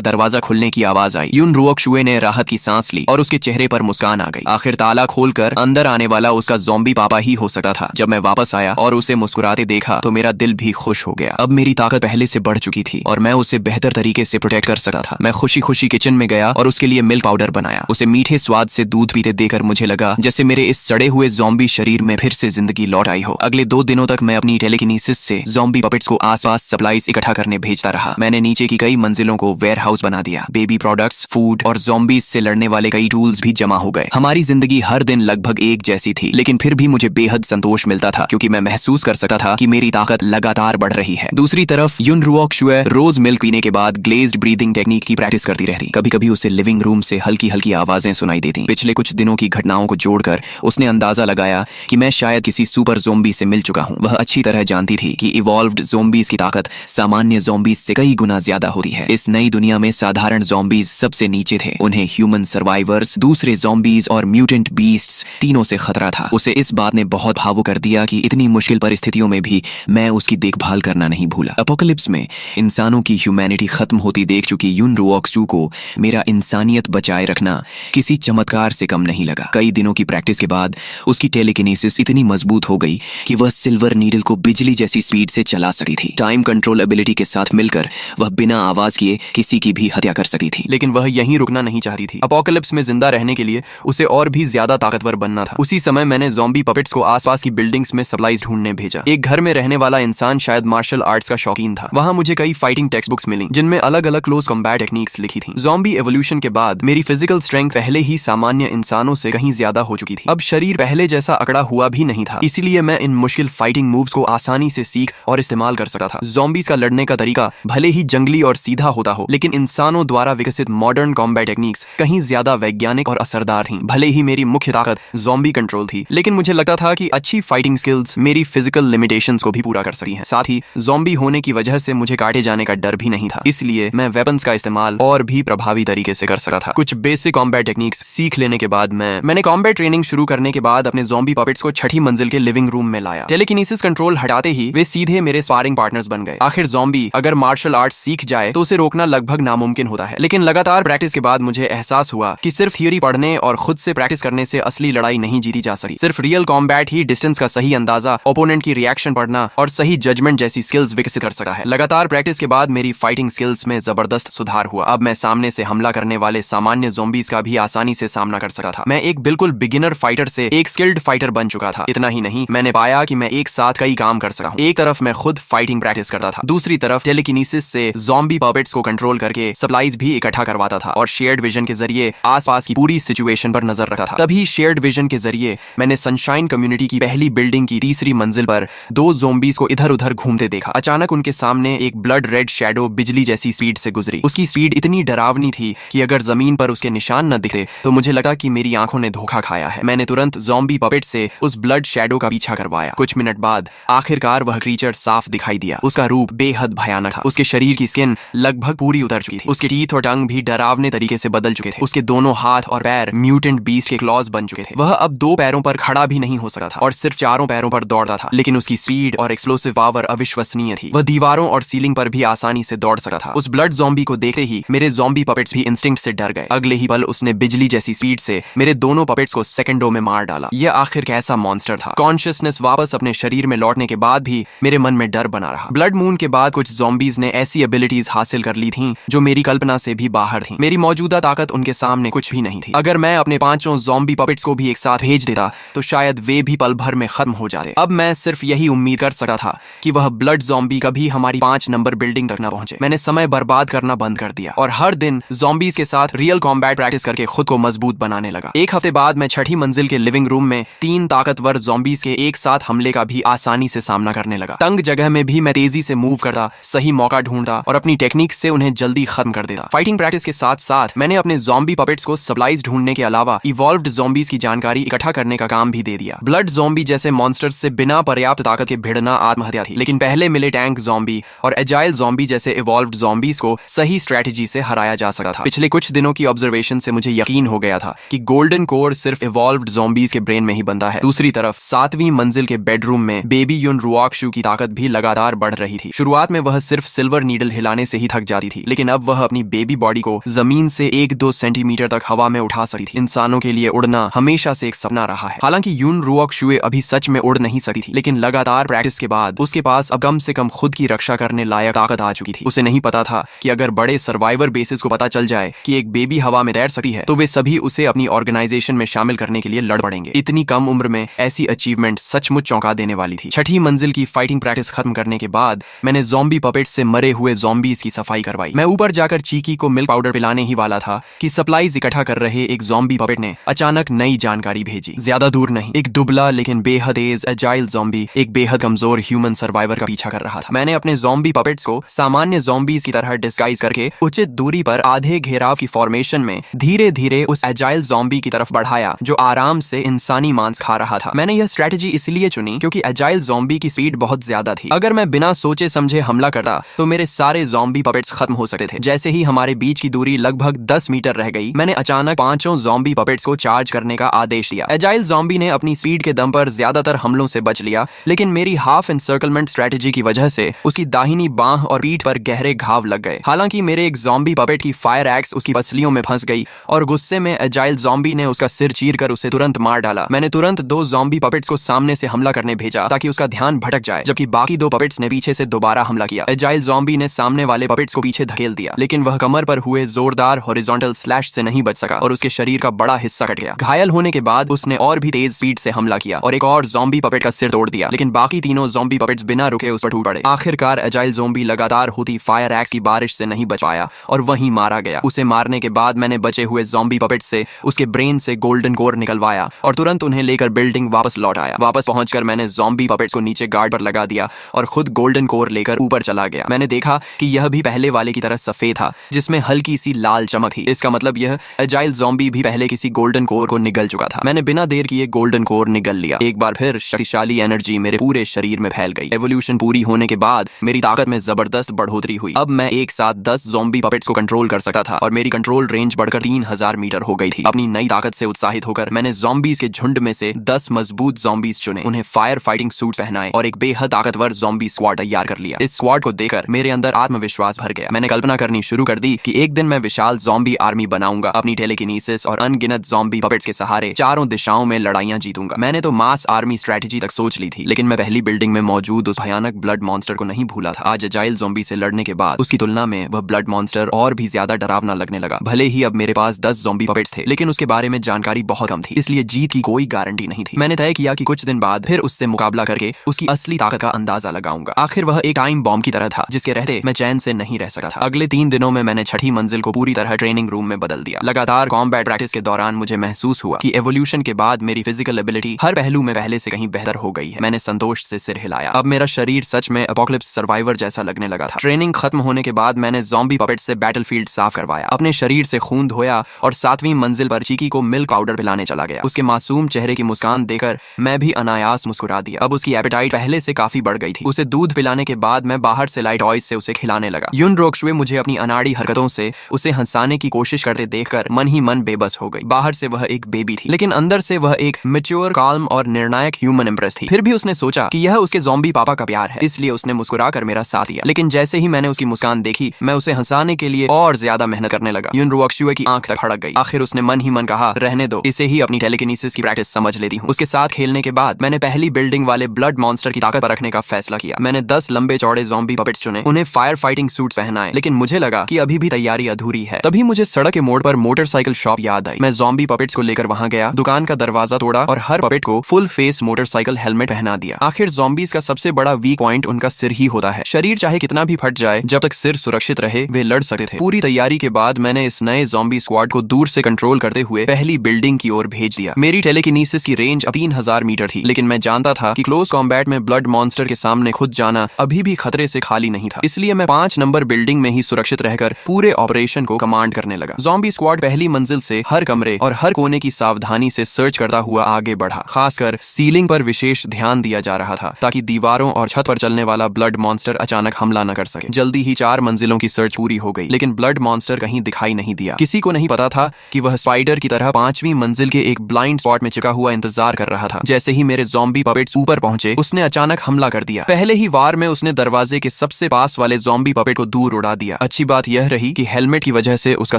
दरवाजा खुलने की आवाज आई। युन रुओक्शुए ने राहत की सांस ली और उसके चेहरे पर मुस्कान आ गई। आखिर ताला खोलकर अंदर आने वाला उसका ज़ॉम्बी पापा ही हो सकता था। जब मैं वापस आया और उसे मुस्कुराते देखा तो मेरा दिल भी खुश हो गया। अब मेरी ताकत पहले से बढ़ चुकी थी और मैं उसे बेहतर तरीके से प्रोटेक्ट कर सकता था। मैं खुशी खुशी किचन में गया और उसके लिए मिल्क पाउडर बनाया। उसे मीठे स्वाद से दूध पीते देखकर मुझे लगा जैसे मेरे इस सड़े हुए ज़ॉम्बी शरीर में फिर से जिंदगी लौट आई हो। अगले 2 दिनों तक मैं अपनी टेलीकिनेसिस से ज़ॉम्बी पपेट्स को आसपास सप्लाईज इकट्ठा करने भेजता रहा। मैंने नीचे की कई मंजिलों को वेयर हाउस बना दिया। बेबी प्रोडक्ट्स, फूड और ज़ॉम्बीज से लड़ने वाले कई टूल्स भी जमा हो गए। हमारी जिंदगी हर दिन लगभग एक जैसी थी, लेकिन फिर भी मुझे बेहद संतोष मिलता था क्योंकि मैं महसूस कर सकता था कि मेरी ताकत लगातार बढ़ रही है। दूसरी तरफ युन रुओक्शुए रोज मिल्क पीने के बाद ग्लेज्ड ब्रीदिंग टेक्निक की प्रैक्टिस करती रहती। कभी कभी उसे लिविंग रूम से हल्की हल्की आवाजें सुनाई देती। पिछले कुछ दिनों की घटनाओं को जोड़कर उसने अंदाजा लगाया कि मैं शायद किसी सुपर ज़ॉम्बी से मिल चुका हूं। वह अच्छी तरह जानती थी कि इवॉल्व्ड ज़ॉम्बीज की ताकत सामान्य ज़ॉम्बीज से कई गुना ज्यादा होती है। इस नई दुनिया में साधारण ज़ॉम्बीज सबसे नीचे थे। उन्हें ह्यूमन सर्वाइवर्स, दूसरे ज़ॉम्बीज और म्यूटेंट बीस्ट्स तीनों से खतरा था। उसे इस बात ने बहुत भावुक कर दिया कि इतनी मुश्किल परिस्थितियों में भी मैं उसकी देखभाल करना नहीं भूला। अपोकलिप्स में इंसानों की ह्यूमैनिटी खत्म होती देख चुकी युन रुओक्शु को मेरा इंसानियत बचाए रखना किसी चमत्कार से कम नहीं लगा। कई दिनों की प्रैक्टिस के बाद उसकी टेलीकिनेसिस इतनी मजबूत हो गई कि वह सिल्वर नीडल को बिजली जैसी स्पीड से चला सकती थी। टाइम कंट्रोल एबिलिटी के साथ मिलकर वह बिना आवाज किए किसी की भी हत्या कर सकती थी। लेकिन वह यहीं रुकना नहीं चाहती थी। अपोकलिप्स में जिंदा रहने के लिए उसे और भी ज्यादा ताकतवर बनना था। उसी समय मैंने ज़ॉम्बी पपेट्स को आसपास की बिल्डिंग्स में सप्लाईज ढूंढने भेजा। एक घर में रहने वाला इंसान शायद मार्शल आर्ट्स का शौकीन था। वहां मुझे कई फाइटिंग टेक्स्ट बुक्स मिली जिनमें अलग अलग क्लोज कॉम्बैट टेक्निक्स लिखी थी। ज़ॉम्बी एवोल्यूशन के बाद मेरी फिजिकल स्ट्रेंथ पहले ही सामान्य इंसानों से कहीं ज्यादा हो चुकी थी। अब शरीर पहले जैसा अकड़ा हुआ भी नहीं था, इसीलिए मैं इन मुश्किल फाइटिंग मूव्स को आसानी से सीख और इस्तेमाल कर सकता था। ज़ॉम्बीज का लड़ने का तरीका भले ही जंगली और सीधा होता हो, लेकिन इंसानों द्वारा विकसित मॉडर्न कॉम्बैट टेक्निक्स कहीं ज्यादा वैज्ञानिक और असरदार थी। भले ही मेरी मुख्य ताकत ज़ॉम्बी कंट्रोल थी, लेकिन मुझे लगता था कि अच्छी फाइटिंग स्किल्स मेरी फिजिकल लिमिटेशंस को भी पूरा कर सकती हैं। साथ ही ज़ॉम्बी होने की वजह से मुझे काटे जाने का डर भी नहीं था, इसलिए मैं वेपन्स का इस्तेमाल और भी प्रभावी तरीके से कर सकता था। कुछ बेसिक कॉम्बैट टेक्निक्स सीख लेने के बाद मैंने कॉम्बैट ट्रेनिंग शुरू करने के बाद अपने ज़ॉम्बी पपेट्स को 6ठी मंजिल के लिविंग रूम में लाया। टेलीकिनेसिस कंट्रोल हटाते ही वे सीधे मेरे स्पारिंग पार्टनर्स बन गए। आखिर ज़ॉम्बी अगर मार्शल आर्ट्स सीख जाए तो उसे रोकना लगभग नामुमकिन होता है, लेकिन लगातार प्रैक्टिस के बाद मुझे एहसास हुआ कि सिर्फ थियोरी पढ़ने और खुद से प्रैक्टिस करने से असली लड़ाई नहीं जीती जा सकती। सिर्फ रियल कॉम्बैट ही डिस्टेंस का सही अंदाजा, ओपोनेंट की रिएक्शन पढ़ना और सही जजमेंट जैसी स्किल्स विकसित कर सकता है। लगातार प्रैक्टिस के बाद मेरी फाइटिंग स्किल्स में जबरदस्त सुधार हुआ। अब मैं सामने से हमला करने वाले सामान्य ज़ॉम्बीज का भी आसानी से सामना कर सकता था। मैं एक बिल्कुल बिगिनर फाइटर से एक स्किल्ड फाइटर बन चुका था। इतना ही नहीं, मैंने पाया कि मैं एक साथ कई काम कर सका हूँ। एक तरफ मैं खुद फाइटिंग प्रैक्टिस करता था, दूसरी तरफ टेलीकिनेसिस से ज़ॉम्बी पपेट्स को कंट्रोल करके सप्लाईज भी इकट्ठा करवाता था और शेयर्ड विजन के जरिए आसपास की पूरी सिचुएशन पर नजर रखता था। तभी शेयर्ड विजन के जरिए मैंने सनशाइन कम्युनिटी की पहली बिल्डिंग की 3री मंजिल पर 2 ज़ॉम्बीज को इधर उधर घूमते देखा। अचानक उनके सामने एक ब्लड रेड शैडो बिजली जैसी स्पीड से गुजरी। उसकी स्पीड इतनी डरावनी थी कि अगर जमीन पर उसके निशान न दिखे तो मुझे लगा कि मेरी आंखों ने धोखा खाया है। मैंने तुरंत ज़ॉम्बी पपेट से उस ब्लड शैडो का पीछा करवाया। कुछ मिनट बाद आखिरकार वह क्रीचर साफ दिखाई दिया। उसका रूप बेहद भयानक था। उसके शरीर की स्किन लगभग पूरी उतर चुकी थी। उसके टीथ और टंग भी डरावने तरीके से बदल चुके थे। उसके दोनों हाथ और पैर म्यूटेंट बीस्ट के क्लॉज बन चुके थे। वह अब 2 पैरों पर खड़ा भी नहीं हो सकता था और सिर्फ 4 पैरों पर दौड़ता था, लेकिन उसकी स्पीड और एक्सप्लोसिव पावर अविश्वसनीय थी। वह दीवारों और सीलिंग पर भी आसानी से दौड़ सकता था। उस ब्लड ज़ॉम्बी को देखते ही मेरे ज़ॉम्बी पपेट्स भी इंस्टिंक्ट से डर गए। अगले ही पल उसने बिजली जैसी स्पीड से मेरे दोनों पपेट्स को सेकंडों में मार डाला। यह आखिर कैसा मॉन्स्टर था। कॉन्शियसनेस वापस अपने शरीर में लौटने के बाद भी मेरे मन में डर बना रहा। ब्लड मून के बाद कुछ ज़ॉम्बीज ने ऐसी एबिलिटीज हासिल कर ली थीं जो मेरी कल्पना से भी बाहर थीं। मेरी मौजूदा ताकत उनके सामने कुछ भी नहीं थी। अगर मैं अपने 5 ज़ॉम्बी पपेट्स को भी एक साथ भेज देता तो शायद वे भी पल भर में खत्म हो जाते। अब मैं सिर्फ यही उम्मीद कर सकता था कि वह ब्लड ज़ॉम्बी कभी हमारी 5 नंबर बिल्डिंग तक न पहुंचे। मैंने समय बर्बाद करना बंद कर दिया और हर दिन ज़ॉम्बीज के साथ रियल कॉम्बैट प्रैक्टिस करके खुद को मजबूत बनाने लगा। एक हफ्ते बाद मैं 6ठी मंजिल के लिविंग रूम में 3 ताकतवर ज़ॉम्बीज के एक साथ हमले का भी आसानी से सामना करने लगा। तंग जगह में भी मैं तेजी से मूव करता, सही मौका ढूंढता और अपनी टेक्निक से उन्हें जल्दी खत्म कर देता। फाइटिंग प्रैक्टिस के साथ साथ मैंने अपने ज़ॉम्बी पपेट्स को सप्लाईज ढूंढने के अलावा इवॉल्व्ड ज़ॉम्बीज की जानकारी इकट्ठा करने का काम भी दे दिया। ब्लड ज़ॉम्बी जैसे मॉन्स्टर्स से बिना पर्याप्त ताकत के भिड़ना आत्महत्या थी, लेकिन पहले मिले टैंक ज़ॉम्बी और एजाइल ज़ॉम्बी जैसे इवॉल्व्ड ज़ॉम्बीज को सही स्ट्रेटजी से हराया जा सकता था। पिछले कुछ दिनों की ऑब्जर्वेशन से मुझे यकीन हो गया था कि गोल्डन कोर सिर्फ इवॉल्व्ड ज़ॉम्बीज के ब्रेन में ही बनता है। दूसरी तरफ 7वीं मंजिल के बेडरूम में बेबी युन रुओक्शु की ताकत ताकत भी लगातार बढ़ रही थी। शुरुआत में वह सिर्फ सिल्वर नीडल हिलाने से ही थक जाती थी, लेकिन अब वह अपनी बेबी बॉडी को जमीन से 1-2 सेंटीमीटर तक हवा में उठा सकती थी। इंसानों के लिए उड़ना हमेशा से एक सपना रहा है। हालांकि यून रुओक शुए अभी सच में उड़ नहीं सकती थी, लेकिन लगातार प्रैक्टिस के बाद उसके पास अब कम से कम खुद की रक्षा करने लायक ताकत आ चुकी थी। उसे नहीं पता था कि अगर बड़े सर्वाइवर बेसिस को पता चल जाए कि एक बेबी हवा में तैर सकती है तो वे सभी उसे अपनी ऑर्गेनाइजेशन में शामिल करने के लिए लड़ पड़ेंगे। इतनी कम उम्र में ऐसी अचीवमेंट सचमुच चौंका देने वाली थी। छठी मंजिल की फाइटिंग प्रैक्टिस खत्म करने के बाद मैंने ज़ॉम्बी पपेट्स से मरे हुए ज़ॉम्बीज की सफाई करवाई। मैं ऊपर जाकर चीकी को मिल्क पाउडर पिलाने ही वाला था कि सप्लाईज इकट्ठा कर रहे एक ज़ॉम्बी पपेट ने अचानक नई जानकारी भेजी। ज्यादा दूर नहीं, एक दुबला लेकिन बेहद तेज एजाइल ज़ॉम्बी एक बेहद कमजोर ह्यूमन सर्वाइवर का पीछा कर रहा था। मैंने अपने ज़ॉम्बी पपेट्स को सामान्य ज़ॉम्बीज की तरह डिस्गाइज करके उचित दूरी पर आधे घेराव की फॉर्मेशन में धीरे धीरे उस एजाइल ज़ॉम्बी की तरफ बढ़ाया जो आराम से इंसानी मांस खा रहा था। मैंने यह स्ट्रेटेजी इसलिए चुनी क्योंकि एजाइल ज़ॉम्बी की स्पीड बहुत ज्यादा थी। अगर मैं बिना सोचे समझे हमला करता तो मेरे सारे ज़ॉम्बी पपेट्स खत्म हो सकते थे। जैसे ही हमारे बीच की दूरी लगभग 10 मीटर रह गई, मैंने अचानक 5 ज़ॉम्बी पपेट्स को चार्ज करने का आदेश दिया। एजाइल ज़ॉम्बी ने अपनी स्पीड के दम पर ज्यादातर हमलों से बच लिया, लेकिन मेरी हाफ एनसर्कलमेंट स्ट्रेटेजी की वजह से उसकी दाहिनी बांह और पीठ पर गहरे घाव लग गए। हालांकि मेरे एक ज़ॉम्बी पपेट की फायर एक्स उसकी पसलियों में फंस गई और गुस्से में एजाइल ज़ॉम्बी ने उसका सिर चीरकर उसे तुरंत मार डाला। मैंने तुरंत 2 ज़ॉम्बी पपेट्स को सामने से हमला करने भेजा ताकि उसका ध्यान भटक जाए, जबकि बाकी 2 पपेट्स ने पीछे से दोबारा हमला किया। एजाइल ज़ॉम्बी ने सामने वाले पपेट्स को पीछे धकेल दिया, लेकिन वह कमर पर हुए जोरदार हॉरिजॉन्टल स्लैश से नहीं बच सका और उसके शरीर का बड़ा हिस्सा कट गया। घायल होने के बाद उसने और भी तेज स्पीड से हमला किया और एक और ज़ॉम्बी पपेट का सिर तोड़ दिया, लेकिन बाकी तीनों ज़ॉम्बी पपेट्स बिना रुके उस पर टूट पड़े। आखिरकार एजाइल ज़ॉम्बी लगातार होती फायर एक्स की बारिश से नहीं बच पाया और वहीं मारा गया। उसे मारने के बाद मैंने बचे हुए ज़ॉम्बी पपेट्स से उसके ब्रेन से गोल्डन कोर निकलवाया और तुरंत उन्हें लेकर बिल्डिंग वापस लौट आया। वापस पहुंचकर मैंने ज़ॉम्बी पपेट्स को नीचे गार्ड पर लगा दिया और खुद गोल्डन कोर लेकर ऊपर चला गया। मैंने देखा कि यह भी पहले वाले की तरह सफेद था जिसमें हल्की सी लाल चमक थी। इसका मतलब यह एजाइल ज़ॉम्बी भी पहले किसी गोल्डन कोर को निगल चुका था। मैंने बिना देर किए गोल्डन कोर निगल लिया। एक बार फिर शक्तिशाली एनर्जी मेरे पूरे शरीर में फैल गई। एवोल्यूशन पूरी होने के बाद मेरी ताकत में जबरदस्त बढ़ोतरी हुई। अब मैं एक साथ 10 ज़ॉम्बी पपेट्स को कंट्रोल कर सकता था और मेरी कंट्रोल रेंज बढ़कर 3000 मीटर हो गई थी। अपनी नई ताकत से उत्साहित होकर मैंने ज़ॉम्बीज के झुंड में से 10 मजबूत ज़ॉम्बीज चुने, उन्हें फायर फाइटिंग सूट पहनाए और एक बेहद ताकतवर ज़ॉम्बी स्क्वाड तैयार कर लिया। इस स्क्वाड को देखकर मेरे अंदर आत्मविश्वास भर गया। मैंने कल्पना करनी शुरू कर दी कि एक दिन मैं विशाल ज़ॉम्बी आर्मी बनाऊंगा। अपनी टेलीकिनेसिस और अनगिनत ज़ॉम्बी पपेट्स के सहारे चारों दिशाओं में लड़ाइयां जीतूंगा। मैंने तो मास आर्मी स्ट्रेटेजी तक सोच ली थी, लेकिन मैं पहली बिल्डिंग में मौजूद उस भयानक ब्लड मॉन्स्टर को नहीं भूला था। आज एजाइल ज़ॉम्बी से लड़ने के बाद उसकी तुलना में वह ब्लड मॉन्स्टर और भी ज्यादा डरावना लगने लगा। भले ही अब मेरे पास 10 ज़ॉम्बी पपेट्स थे, लेकिन उसके बारे में जानकारी बहुत कम थी, इसलिए जीत की कोई गारंटी नहीं थी। मैंने तय किया कि कुछ दिन बाद फिर उससे मुकाबला करके उसकी असली ताकत का अंदाजा लगाऊंगा। आखिर वह एक टाइम बॉम्ब की तरह था जिसके रहते मैं चैन से नहीं रह सकता था। अगले 3 दिनों में मैंने छठी मंजिल को पूरी तरह ट्रेनिंग रूम में बदल दिया। लगातार कॉम्बैट प्रैक्टिस के दौरान मुझे महसूस हुआ कि एवोल्यूशन के बाद मेरी फिजिकल एबिलिटी हर पहलू में पहले से कहीं बेहतर हो गई है। मैंने संतोष से सिर हिलाया। अब मेरा शरीर सच में एपोकलिप्स सर्वाइवर जैसा लगने लगा था। ट्रेनिंग खत्म होने के बाद मैंने ज़ॉम्बी पपेट से बैटलफील्ड साफ करवाया, अपने शरीर से खून धोया और 7वीं मंजिल पर चीकी को मिल्क पाउडर पिलाने चला गया। उसके मासूम चेहरे की मुस्कान देखकर मैं भी अनायास मुस्कुरा दिया। अब उसकी एपेटाइट पहले से काफी बढ़ गई थी। उसे दूध पिलाने के बाद मैं बाहर से लाए टॉयज से उसे खिलाने लगा। यून रोक्शुए मुझे अपनी अनाड़ी हरकतों से उसे हंसाने की कोशिश करते देखकर मन ही मन बेबस हो गई। बाहर से वह एक बेबी थी, लेकिन अंदर से वह एक मैच्योर, काल्म और निर्णायक ह्यूमन एम्प्रेस थी। फिर भी उसने सोचा कि यह उसके ज़ॉम्बी पापा का प्यार है, इसलिए उसने मुस्कुराकर मेरा साथ दिया। लेकिन जैसे ही मैंने उसकी मुस्कान देखी, मैं उसे हंसाने के लिए और ज्यादा मेहनत करने लगा। यून रोक्शुए की आंख तक फड़क गई। आखिर उसने मन ही मन कहा, रहने दो, इसे ही अपनी टेलीकिनेसिस की प्रैक्टिस समझ लेती हूँ। उसके साथ खेलने के बाद मैंने पहली बिल्डिंग वाले ब्लड मॉन्स्टर की ताकत पर रखने का फैसला किया। मैंने 10 लंबे चौड़े ज़ॉम्बी पपेट्स चुने, उन्हें फायर फाइटिंग सूट्स पहनाए, लेकिन मुझे लगा कि अभी भी तैयारी अधूरी है। तभी मुझे सड़क के मोड़ पर मोटरसाइकिल शॉप याद आई। मैं ज़ॉम्बी पपेट्स को लेकर वहां गया, दुकान का दरवाजा तोड़ा और हर पपेट को फुल फेस मोटरसाइकिल हेलमेट पहना दिया। आखिर ज़ॉम्बीज का सबसे बड़ा वीक पॉइंट उनका सिर ही होता है। शरीर चाहे कितना भी फट जाए, जब तक सिर सुरक्षित रहे वे लड़ सकते थे। पूरी तैयारी के बाद मैंने इस नए ज़ॉम्बी स्क्वाड को दूर से कंट्रोल करते हुए पहली बिल्डिंग की ओर भेज दिया। मेरी टेलीकिनेसिस की रेंज 3000 मीटर थी, लेकिन मैं जानता था कि क्लोज कॉम्बैट में ब्लड मॉन्स्टर के सामने खुद जाना अभी भी खतरे से खाली नहीं था। इसलिए मैं 5 नंबर बिल्डिंग में ही सुरक्षित रहकर पूरे ऑपरेशन को कमांड करने लगा। ज़ॉम्बी स्क्वाड पहली मंजिल से हर कमरे और हर कोने की सावधानी से सर्च करता हुआ आगे बढ़ा। खासकर सीलिंग पर विशेष ध्यान दिया जा रहा था ताकि दीवारों और छत पर चलने वाला ब्लड मॉन्स्टर अचानक हमला न कर सके। जल्दी ही 4 मंजिलों की सर्च पूरी हो गई, लेकिन ब्लड मॉन्स्टर कहीं दिखाई नहीं दिया। किसी को नहीं पता था कि वह स्पाइडर की तरह 5वीं मंजिल के एक ब्लाइंड स्पॉट में चिपका हुआ इंतजार कर रहा था। जैसे ही मेरे ज़ॉम्बी पपेट्स ऊपर पहुंचे, उसने अचानक हमला कर कर दिया। पहले ही वार में उसने दरवाजे के सबसे पास वाले ज़ॉम्बी पपेट को दूर उड़ा दिया। अच्छी बात यह रही कि हेलमेट की वजह से उसका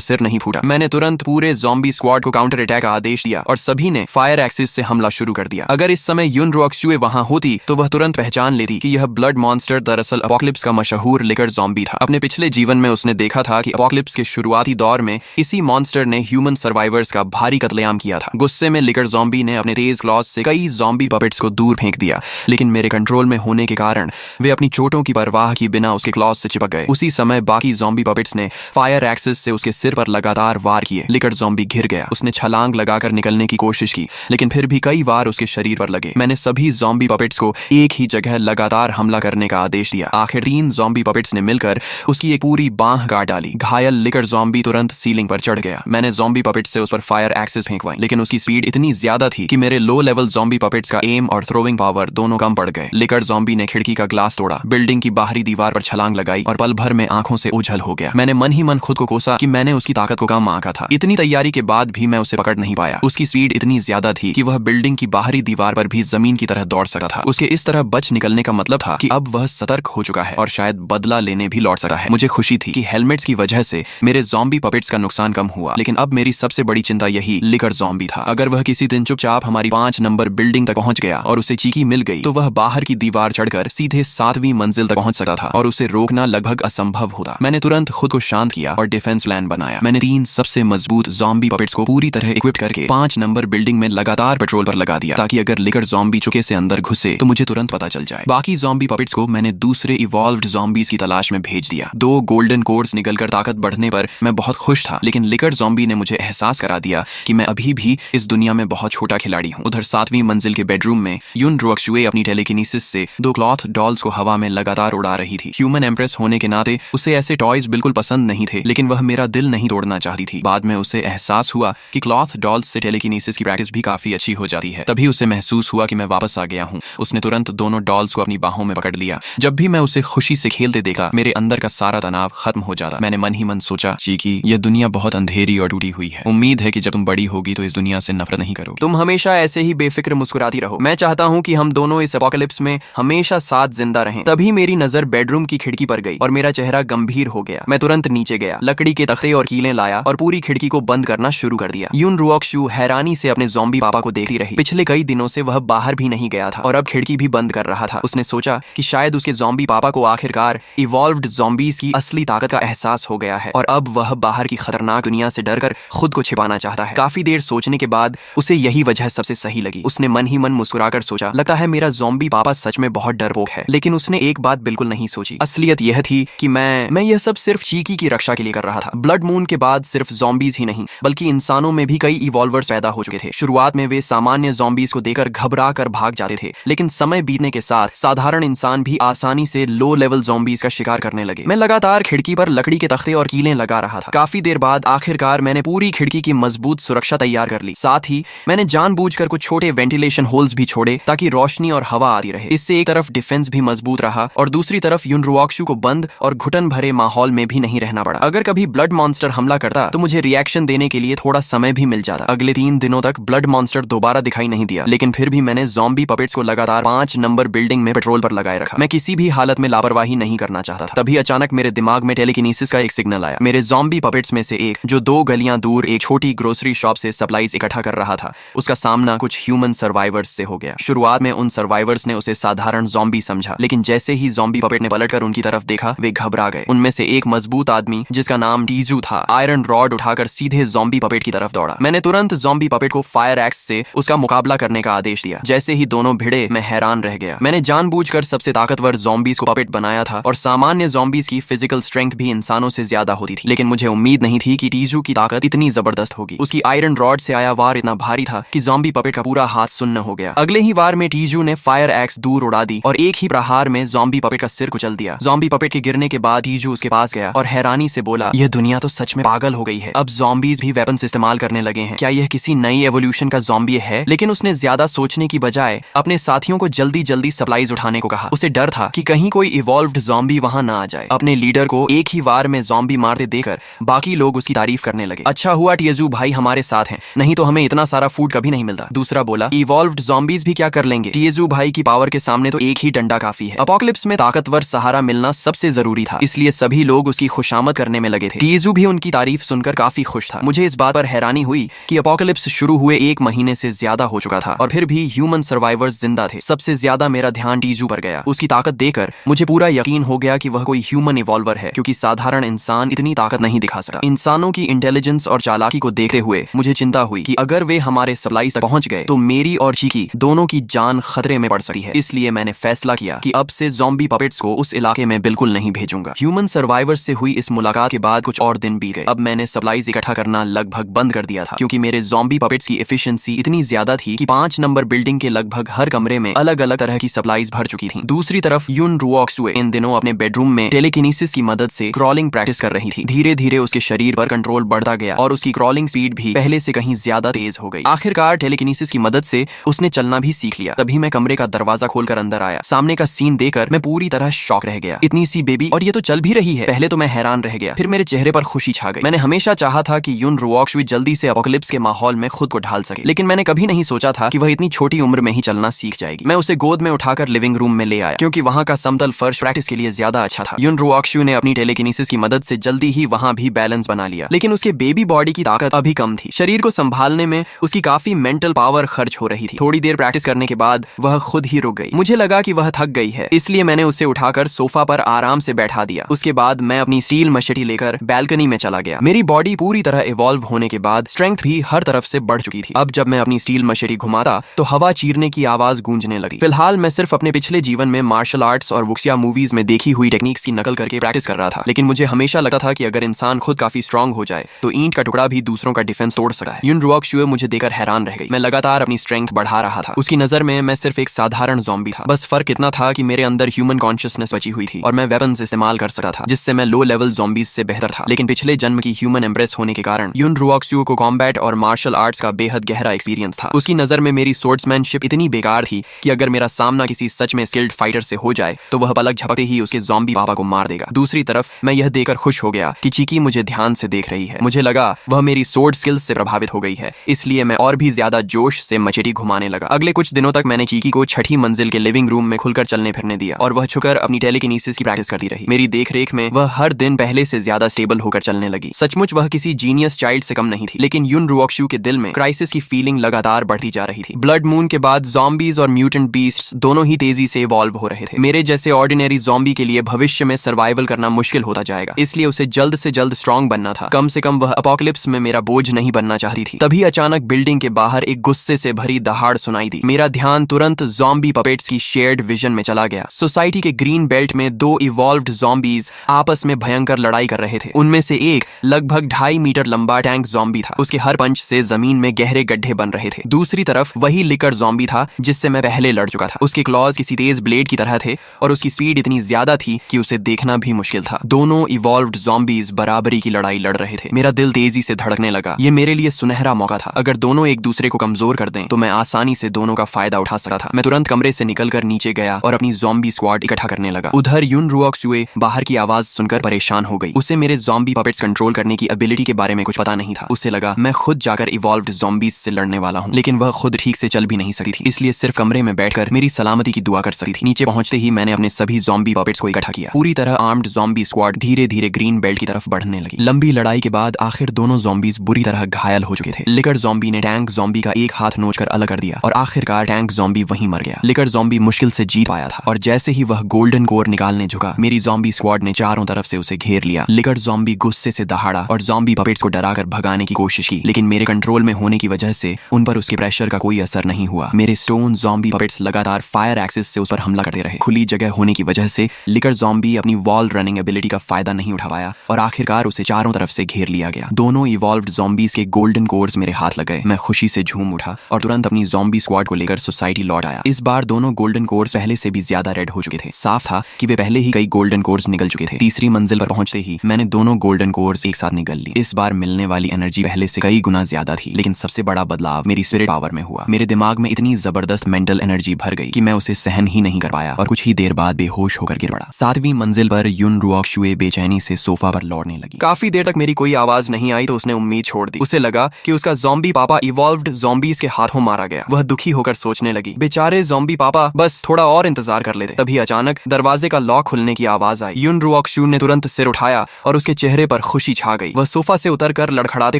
सिर नहीं फूटा। मैंने तुरंत पूरे ज़ॉम्बी स्क्वाड को काउंटर अटैक का आदेश दिया और सभी ने फायर एक्सिस से हमला शुरू कर दिया। अगर इस समय युन रुओक्सुए वहां होती तो वह तुरंत पहचान लेती कि यह ब्लड मॉन्स्टर दरअसल अपोकलिप्स का मशहूर लिकर ज़ॉम्बी था। अपने पिछले जीवन में उसने देखा था कि अपोकलिप्स के शुरुआती दौर में इसी मॉन्स्टर ने ह्यूमन सर्वाइवर्स का भारी कत्लेआम किया था। गुस्से में लिकर ज़ॉम्बी ने अपने तेज क्लॉज से कई ज़ॉम्बी पपेट्स को दूर फेंक दिया, लेकिन मेरे कंट्रोल में होने के कारण वे अपनी चोटों की परवाह किए बिना उसके क्लॉज से चिपक गए। उसी समय बाकी ज़ॉम्बी पपेट्स ने फायर एक्सिस से उसके सिर पर लगातार वार किए। लिकर ज़ॉम्बी घिर गया। उसने छलांग लगाकर निकलने की कोशिश की, लेकिन फिर भी कई वार उसके शरीर पर लगे। मैंने सभी ज़ॉम्बी पपेट्स को एक ही जगह लगातार हमला करने का आदेश दिया। आखिर 3 ज़ॉम्बी पपेट्स ने मिलकर उसकी एक पूरी बांह काट डाली। घायल लिकर ज़ॉम्बी तुरंत सीलिंग पर चढ़ गया। मैंने ज़ॉम्बी पपेट्स से उस पर फायर एक्सिस फेंकवाई, लेकिन उसकी स्पीड इतनी ज्यादा थी कि मेरे लो लेवल ज़ॉम्बी पपेट्स का एम और थ्रोइंग पावर दोनों कम पड़ गए। लिकर ज़ॉम्बी ने खिड़की का ग्लास तोड़ा, बिल्डिंग की बाहरी दीवार पर छलांग लगाई और पल भर में आंखों से ओझल हो गया। मैंने मन ही मन खुद को कोसा कि मैंने उसकी ताकत को कम आंका था। इतनी तैयारी के बाद भी मैं उसे पकड़ नहीं पाया। उसकी स्पीड इतनी ज्यादा थी कि वह बिल्डिंग की बाहरी दीवार पर भी जमीन की तरह दौड़ सकता था। उसके इस तरह बच निकलने का मतलब था कि अब वह सतर्क हो चुका है और शायद बदला लेने भी लौट सकता है। मुझे खुशी थी कि हेलमेट्स की वजह से मेरे ज़ॉम्बी पपेट्स का नुकसान कम हुआ, लेकिन अब मेरी सबसे बड़ी चिंता यही लिकर ज़ॉम्बी था। अगर वह किसी दिन चुपचाप हमारी 5 नंबर बिल्डिंग तक पहुंच गया और उसे चीकी मिल गई तो वह बाहर की दीवार चढ़कर सीधे 7वीं मंजिल तक पहुंच सकता था और उसे रोकना लगभग असंभव होता। मैंने तुरंत खुद को शांत किया और डिफेंस प्लान बनाया। मैंने 3 सबसे मजबूत ज़ॉम्बी पपेट्स को पूरी तरह इक्विप करके 5 नंबर बिल्डिंग में लगातार पेट्रोल पर लगा दिया, ताकि अगर लिकर ज़ॉम्बी चुके से अंदर घुसे तो मुझे तुरंत पता चल जाए। बाकी ज़ॉम्बी पपेट्स को मैंने दूसरे इवॉल्व्ड ज़ॉम्बीज की तलाश में भेज दिया। 2 गोल्डन कोर्स निकलकर ताकत बढ़ने पर मैं बहुत खुश था, लेकिन लिकर ज़ॉम्बी ने मुझे एहसास करा दिया कि मैं अभी भी इस दुनिया में बहुत छोटा खिलाड़ी हूँ। उधर 7वीं मंजिल के बेडरूम में युन रुओक्सुए अपनी टेलीकिनेसिस से 2 क्लॉथ डॉल्स को हवा में लगातार उड़ा रही थी। ह्यूमन एम्प्रेस होने के नाते उसे ऐसे टॉयज बिल्कुल पसंद नहीं थे, लेकिन वह मेरा दिल नहीं तोड़ना चाहती थी। बाद में उसे एहसास हुआ कि क्लॉथ डॉल्स से टेलीकिनेसिस की प्रैक्टिस भी काफी अच्छी हो जाती है। तभी उसे महसूस हुआ कि मैं वापस आ गया हूँ। उसने तुरंत दोनों डॉल्स को अपनी बाहों में पकड़ लिया। जब भी मैं उसे खुशी से खेलते देखा, मेरे अंदर का सारा तनाव खत्म हो जाता। मैंने मन ही मन सोचा, चीकी, यह दुनिया बहुत अंधेरी और टूटी हुई है। उम्मीद है कि जब तुम बड़ी होगी तो इस दुनिया से नफरत नहीं करोगी। तुम हमेशा ऐसे ही बेफिक्र मुस्कुराती रहो। मैं चाहता हूँ कि हम दोनों इस एपोकलिप्स में हमेशा साथ जिंदा रहें। तभी मेरी नजर बेडरूम की खिड़की पर गई और मेरा चेहरा गंभीर हो गया। मैं तुरंत नीचे गया, लकड़ी के तख्ते और कीलें लाया और पूरी खिड़की को बंद करना शुरू कर दिया। युन रुओक्सु हैरानी से अपने ज़ॉम्बी पापा को देखती रही। पिछले कई दिनों से वह बाहर भी नहीं गया था और अब खिड़की भी बंद कर रहा था। उसने सोचा कि शायद उसके ज़ॉम्बी पापा को आखिरकार इवॉल्व्ड ज़ॉम्बीज की असली ताकत का एहसास हो गया है और अब वह बाहर की खतरनाक दुनिया से डरकर खुद को छिपाना चाहता है। काफी देर सोचने के बाद उसे यही वजह सबसे सही लगी। उसने मन ही मन मुस्कुराकर सोचा, लगता है मेरा ज़ॉम्बी पापा सच में बहुत डरपोक है। लेकिन उसने एक बात बिल्कुल नहीं सोची। असलियत यह थी कि मैं यह सब सिर्फ चीकी की रक्षा के लिए कर रहा था। ब्लड मून के बाद सिर्फ ज़ॉम्बीज ही नहीं, बल्कि इंसानों में भी कई इवॉल्वर्स पैदा हो चुके थे। शुरुआत में वे सामान्य ज़ॉम्बीज को देखकर घबरा कर भाग जाते थे, लेकिन समय बीतने के साथ साधारण इंसान भी आसानी से लो लेवल ज़ॉम्बीज का शिकार करने लगे। मैं लगातार खिड़की पर लकड़ी के तख्ते और कीलें लगा रहा था। काफी देर बाद आखिरकार मैंने पूरी खिड़की की मजबूत सुरक्षा तैयार कर ली। साथ ही मैंने जानबूझकर कुछ छोटे वेंटिलेशन होल्स भी छोड़े ताकि रोशनी और हवा आती रहे। इससे एक तरफ डिफेंस भी मजबूत रहा और दूसरी तरफ युन रुओक्सु को बंद और घुटन भरे माहौल में भी नहीं रहना पड़ा। अगर कभी ब्लड मॉन्स्टर हमला करता तो मुझे रिएक्शन देने के लिए थोड़ा समय भी मिल जाता। अगले 3 दिनों तक ब्लड मॉन्स्टर दोबारा दिखाई नहीं दिया, लेकिन फिर भी मैंने ज़ॉम्बी पपेट्स को लगातार 5 नंबर बिल्डिंग में पेट्रोल पर लगाए रखा। मैं किसी भी हालत में लापरवाही नहीं करना चाहता था। तभी अचानक मेरे दिमाग में टेलीकिनेसिस का एक सिग्नल आया। मेरे ज़ॉम्बी पपेट्स में से एक, जो 2 गलियां दूर एक छोटी ग्रोसरी शॉप से सप्लाईज इकट्ठा कर रहा था, उसका सामना कुछ ह्यूमन सर्वाइवर्स से हो गया। शुरुआत में उन सर्वाइवर्स ने उसे साधारण ज़ॉम्बी समझा, लेकिन जैसे ही ज़ॉम्बी पपेट ने पलटकर उनकी तरफ देखा, वे घबरा गए। उनमें से एक मजबूत आदमी, जिसका नाम टीजू था, आयरन रॉड उठाकर सीधे ज़ॉम्बी पपेट की तरफ दौड़ा। मैंने तुरंत ज़ॉम्बी पपेट को फायर एक्स से उसका मुकाबला करने का आदेश दिया। जैसे ही दोनों भिड़े, मैं हैरान रह गया। मैंने जानबूझकर सबसे ताकतवर ज़ॉम्बीज को पपेट बनाया था और सामान्य ज़ॉम्बीज की फिजिकल स्ट्रेंथ भी इंसानों से ज्यादा होती थी, लेकिन मुझे उम्मीद नहीं थी कि टीजू की ताकत इतनी जबरदस्त होगी। उसकी आयरन रॉड से आया वार इतना भारी था कि ज़ॉम्बी पपेट का पूरा हाथ सुन्न हो गया। अगले ही वार में टीजू ने फायर एक्स दूर उड़ा दी और एक ही प्रहार में ज़ॉम्बी पपेट का सिर कुचल दिया। ज़ॉम्बी पपेट के गिरने के बाद टीजू उसके पास गया और हैरानी से बोला, यह दुनिया तो सच में पागल हो गई है। अब ज़ॉम्बीज भी वेपन्स इस्तेमाल करने लगे हैं। क्या यह किसी नई एवोल्यूशन का ज़ॉम्बी है? लेकिन उसने ज्यादा सोचने की बजाय अपने साथियों को जल्दी जल्दी सप्लाईज उठाने को कहा। उसे डर था कि कहीं कोई इवॉल्व्ड ज़ॉम्बी वहां ना आ जाए। अपने लीडर को एक ही वार में ज़ॉम्बी मारते देखकर बाकी लोग उसकी तारीफ करने लगे। अच्छा हुआ टीजू भाई हमारे साथ हैं, नहीं तो हमें इतना सारा फूड कभी नहीं मिलता। दूसरा बोला, इवॉल्व्ड ज़ॉम्बीज भी क्या कर लेंगे? टीजू भाई की पावर के सामने में तो एक ही डंडा काफी है। अपोकलिप्स में ताकतवर सहारा मिलना सबसे जरूरी था, इसलिए सभी लोग उसकी खुशामद करने में लगे थे। टीजू भी उनकी तारीफ सुनकर काफी खुश था। मुझे इस बात पर हैरानी हुई कि अपोकलिप्स शुरू हुए 1 महीने से ज्यादा हो चुका था और फिर भी ह्यूमन सर्वाइवर्स जिंदा थे। सबसे ज्यादा मेरा ध्यान टीजू पर गया। उसकी ताकत देखकर मुझे पूरा यकीन हो गया कि वह कोई ह्यूमन इवॉल्वर है, क्योंकि साधारण इंसान इतनी ताकत नहीं दिखा सकता। इंसानों की इंटेलिजेंस और चालाकी को देखते हुए मुझे चिंता हुई कि अगर वे हमारे सप्लाई तक पहुंच गए तो मेरी और चीकी दोनों की जान खतरे में पड़ सकती है। इसलिए मैंने फैसला किया कि अब से ज़ॉम्बी पपेट्स को उस इलाके में बिल्कुल नहीं भेजूंगा। ह्यूमन सर्वाइवर्स से हुई इस मुलाकात के बाद कुछ और दिन बीत गए। अब मैंने सप्लाईज इकट्ठा करना लगभग बंद कर दिया था, क्योंकि मेरे ज़ॉम्बी पपेट्स की एफिशिएंसी इतनी ज्यादा थी कि 5 नंबर बिल्डिंग के लगभग हर कमरे में अलग अलग तरह की सप्लाईज भर चुकी थी। दूसरी तरफ युन रुओक्सुए इन दिनों अपने बेडरूम में टेलीकिनेसिस की मदद से क्रॉलिंग प्रैक्टिस कर रही थी। धीरे धीरे उसके शरीर पर कंट्रोल बढ़ता गया और उसकी क्रॉलिंग स्पीड भी पहले से कहीं ज्यादा तेज हो गई। आखिरकार टेलीकिनेसिस की मदद से उसने चलना भी सीख लिया। तभी मैं कमरे का दरवाजा खोलकर अंदर आया। सामने का सीन देखकर मैं पूरी तरह शॉक रह गया। इतनी सी बेबी, और ये तो चल भी रही है। पहले तो मैं हैरान रह गया, फिर मेरे चेहरे पर खुशी छा गई। मैंने हमेशा चाहा था कि युन रुओक्सुए जल्दी से अपोकलिप्स के माहौल में खुद को ढाल सके, लेकिन मैंने कभी नहीं सोचा था कि वह इतनी छोटी उम्र में ही चलना सीख जाएगी। मैं उसे गोद में उठाकर लिविंग रूम में ले आया, क्योंकि वहां का समतल फर्श प्रैक्टिस के लिए ज्यादा अच्छा था। युन रुओक्सुए ने अपनी टेलीकिनेसिस की मदद से जल्दी ही वहां भी बैलेंस बना लिया, लेकिन उसके बेबी बॉडी की ताकत अभी कम थी। शरीर को संभालने में उसकी काफी मेंटल पावर खर्च हो रही थी। थोड़ी देर प्रैक्टिस करने के बाद वह खुद ही रुक गई। मुझे लगा कि वह थक गई है, इसलिए मैंने उसे उठाकर सोफा पर आराम से बैठा दिया। उसके बाद मैं अपनी स्टील मशेटी लेकर बैल्कनी में चला गया। मेरी बॉडी पूरी तरह इवॉल्व होने के बाद स्ट्रेंथ भी हर तरफ से बढ़ चुकी थी। अब जब मैं अपनी स्टील मशेटी घुमाता तो हवा चीरने की आवाज गूंजने लगी। फिलहाल मैं सिर्फ अपने पिछले जीवन में मार्शल आर्ट्स और वुक्सिया मूवीज में देखी हुई टेक्निक्स की नकल करके प्रैक्टिस कर रहा था, लेकिन मुझे हमेशा लगता था कि अगर इंसान खुद काफी स्ट्रांग हो जाए तो ईंट का टुकड़ा भी दूसरों का डिफेंस तोड़ सकता है। युन रुओक्सुए मुझे देखकर हैरान रह गई। मैं लगातार अपनी स्ट्रेंथ बढ़ा रहा था। उसकी नजर में मैं सिर्फ एक साधारण ज़ॉम्बी था। बस फर्क इतना था कि मेरे अंदर ह्यूमन कॉन्शियसनेस बची हुई थी और मैं वेपन्स इस्तेमाल कर सकता था, जिससे मैं लो लेवल ज़ॉम्बीज से बेहतर था। लेकिन पिछले जन्म की ह्यूमन एम्ब्रेस होने के कारण युन रुओक्सुए को कॉम्बैट और मार्शल आर्ट्स का बेहद गहरा एक्सपीरियंस था। उसकी नजर में मेरी स्वॉर्ड्समैनशिप इतनी बेकार थी कि अगर मेरा सामना किसी सच में स्किल्ड फाइटर से हो जाए तो वह पलक झपकते ही उसके ज़ॉम्बी पापा को मार देगा। दूसरी तरफ मैं यह देखकर खुश हो गया कि चीकी मुझे ध्यान से देख रही है। मुझे लगा वह मेरी स्वॉर्ड स्किल्स से प्रभावित हो गई है, इसलिए मैं और भी ज्यादा जोश से मचेटी घुमाने लगा। अगले कुछ दिनों तक मैंने चीकी को 6ठी मंजिल के लिविंग रूम में खुलकर चलने फिरने दिया और वह छुकर अपनी टेलीकिनेसिस की प्रैक्टिस करती रही। मेरी देखरेख में वह हर दिन पहले से ज्यादा स्टेबल होकर चलने लगी। सचमुच वह किसी जीनियस चाइल्ड से कम नहीं थी, लेकिन युन रुओक्सुए के दिल में क्राइसिस की फीलिंग लगातार बढ़ती जा रही थी। ब्लड मून के बाद ज़ॉम्बीज और म्यूटेंट बीस्ट्स दोनों ही तेजी से इवॉल्व हो रहे थे। मेरे जैसे ऑर्डिनरी ज़ॉम्बी के लिए भविष्य में सर्वाइवल करना मुश्किल होता जाएगा, इसलिए उसे जल्द से जल्द स्ट्रांग बनना था। कम से कम वह अपोकलिप्स में मेरा बोझ नहीं बनना चाहती थी। तभी अचानक बिल्डिंग के बाहर एक गुस्से से भरी दहाड़ सुनाई दी। मेरा ध्यान तुरंत ज़ॉम्बी पपेट्स की शेयर्ड विजन में चला गया। सोसाइटी के ग्रीन बेल्ट में 2 इवॉल्व्ड ज़ॉम्बीज आपस में भयंकर लड़ाई कर रहे थे। उनमें से एक लगभग 2.5 मीटर लंबा टैंक ज़ॉम्बी था। उसके हर पंच से जमीन में गहरे गड्ढे बन रहे थे। दूसरी तरफ वही लिकर ज़ॉम्बी था जिससे मैं पहले लड़ चुका था। उसके क्लॉज किसी तेज ब्लेड की तरह थे और उसकी स्पीड इतनी ज्यादा थी कि उसे देखना भी मुश्किल था। दोनों इवॉल्व्ड ज़ॉम्बीज बराबरी की लड़ाई लड़ रहे थे। मेरा दिल तेजी से धड़कने लगा। ये मेरे लिए सुनहरा मौका था। अगर दोनों एक दूसरे को कमजोर कर दें तो मैं आसानी से दोनों का फायदा उठा सकता था। मैं तुरंत कमरे से निकलकर नीचे गया और अपनी ज़ॉम्बी स्क्वाड इकट्ठा करने लगा। उधर युन रुओक्सुए बाहर की आवाज सुनकर परेशान हो गई। उसे मेरे ज़ॉम्बी पपेट्स कंट्रोल करने की एबिलिटी के बारे में कुछ पता नहीं था। उसे लगा मैं खुद जाकर इवॉल्व्ड ज़ॉम्बीज से लड़ने वाला हूँ, लेकिन वह खुद ठीक से चल भी नहीं सकती थी, इसलिए सिर्फ कमरे में बैठकर मेरी सलामती की दुआ कर सकती थी। नीचे पहुंचते ही मैंने अपने सभी ज़ॉम्बी पपेट्स को इकट्ठा किया। पूरी तरह आर्म्ड ज़ॉम्बी स्क्वाड धीरे धीरे ग्रीन बेल्ट की तरफ बढ़ने लगी। लंबी लड़ाई के बाद आखिर दोनों ज़ॉम्बीज बुरी तरह घायल हो चुके थे। लिकर ज़ॉम्बी ने टैंक ज़ॉम्बी का एक हाथ नोचकर अलग कर दिया और आखिरकार टैंक ज़ॉम्बी वहीं मर गया। लिकर ज़ॉम्बी मुश्किल से जीत पाया था और जैसे ही वह गोल्डन कोर निकालने झुका, मेरी ज़ॉम्बी स्क्वाड ने चारों तरफ से उसे घेर लिया। लिकर ज़ॉम्बी गुस्से से दहाड़ा और ज़ॉम्बी पपेट्स को डराकर भगाने की कोशिश की, लेकिन मेरे कंट्रोल में होने की वजह से उन पर उसके प्रेशर का कोई असर नहीं हुआ। मेरे स्टोन ज़ॉम्बी पपेट्स लगातार फायर एक्सिस से उस पर हमला करते रहे। खुली जगह होने की वजह से लिकर ज़ॉम्बी अपनी वॉल रनिंग एबिलिटी का फायदा नहीं उठा पाया और आखिरकार उसे चारों तरफ से घेर लिया गया। दोनों इवॉल्व्ड ज़ॉम्बीज के गोल्डन कोर्स मेरे हाथ लग गए। मैं खुशी से झूम उठा और तुरंत अपनी ज़ॉम्बी स्क्वाड को लेकर सोसाइटी लौट आया। इस बार दोनों गोल्डन कोर्स पहले से भी ज्यादा रेड हो चुके थे। साफ था कि वे पहले ही कई गोल्डन कोर्स निकल चुके थे। तीसरी मंजिल पर पहुंचते ही मैंने दोनों गोल्डन कोर्स एक साथ निकल ली। इस बार मिलने वाली एनर्जी पहले से कई गुना ज्यादा थी, लेकिन सबसे बड़ा बदलाव मेरी स्पिरिट पावर में हुआ। मेरे दिमाग में इतनी जबरदस्त मेंटल एनर्जी भर गई कि मैं उसे सहन ही नहीं कर पाया और कुछ ही देर बाद बेहोश होकर गिर पड़ा। 7वीं मंजिल पर युन रुओक्सुए बेचैनी से सोफा पर लौटने लगी। काफी देर तक मेरी कोई आवाज नहीं आई तो उसने उम्मीद छोड़ दी। उसे लगा कि उसका ज़ॉम्बी पापा इवॉल्व्ड ज़ॉम्बीज के हाथों मारा गया। वह दुखी होकर सोचने लगी, बेचारे ज़ॉम्बी पापा बस थोड़ा और इंतजार कर लेते। तभी अचानक दरवाजे का लॉक खुलने की आवाज आई। युन रुओक्शू ने तुरंत सिर उठाया और उसके चेहरे पर खुशी छा गई। वह सोफा से उतरकर लड़खड़ाते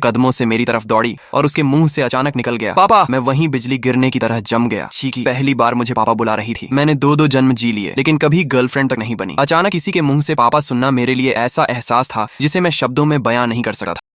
कदमों से मेरी तरफ दौड़ी और उसके मुंह से अचानक निकल गया, पापा। मैं वहीं बिजली गिरने की तरह जम गया। चीखी। पहली बार मुझे पापा बुला रही थी। मैंने दो जन्म जी लिए, लेकिन कभी गर्लफ्रेंड तक नहीं बनी। अचानक किसी के मुंह से पापा सुनना मेरे लिए ऐसा एहसास था जिसे मैं शब्दों में बयां नहीं कर सकता था।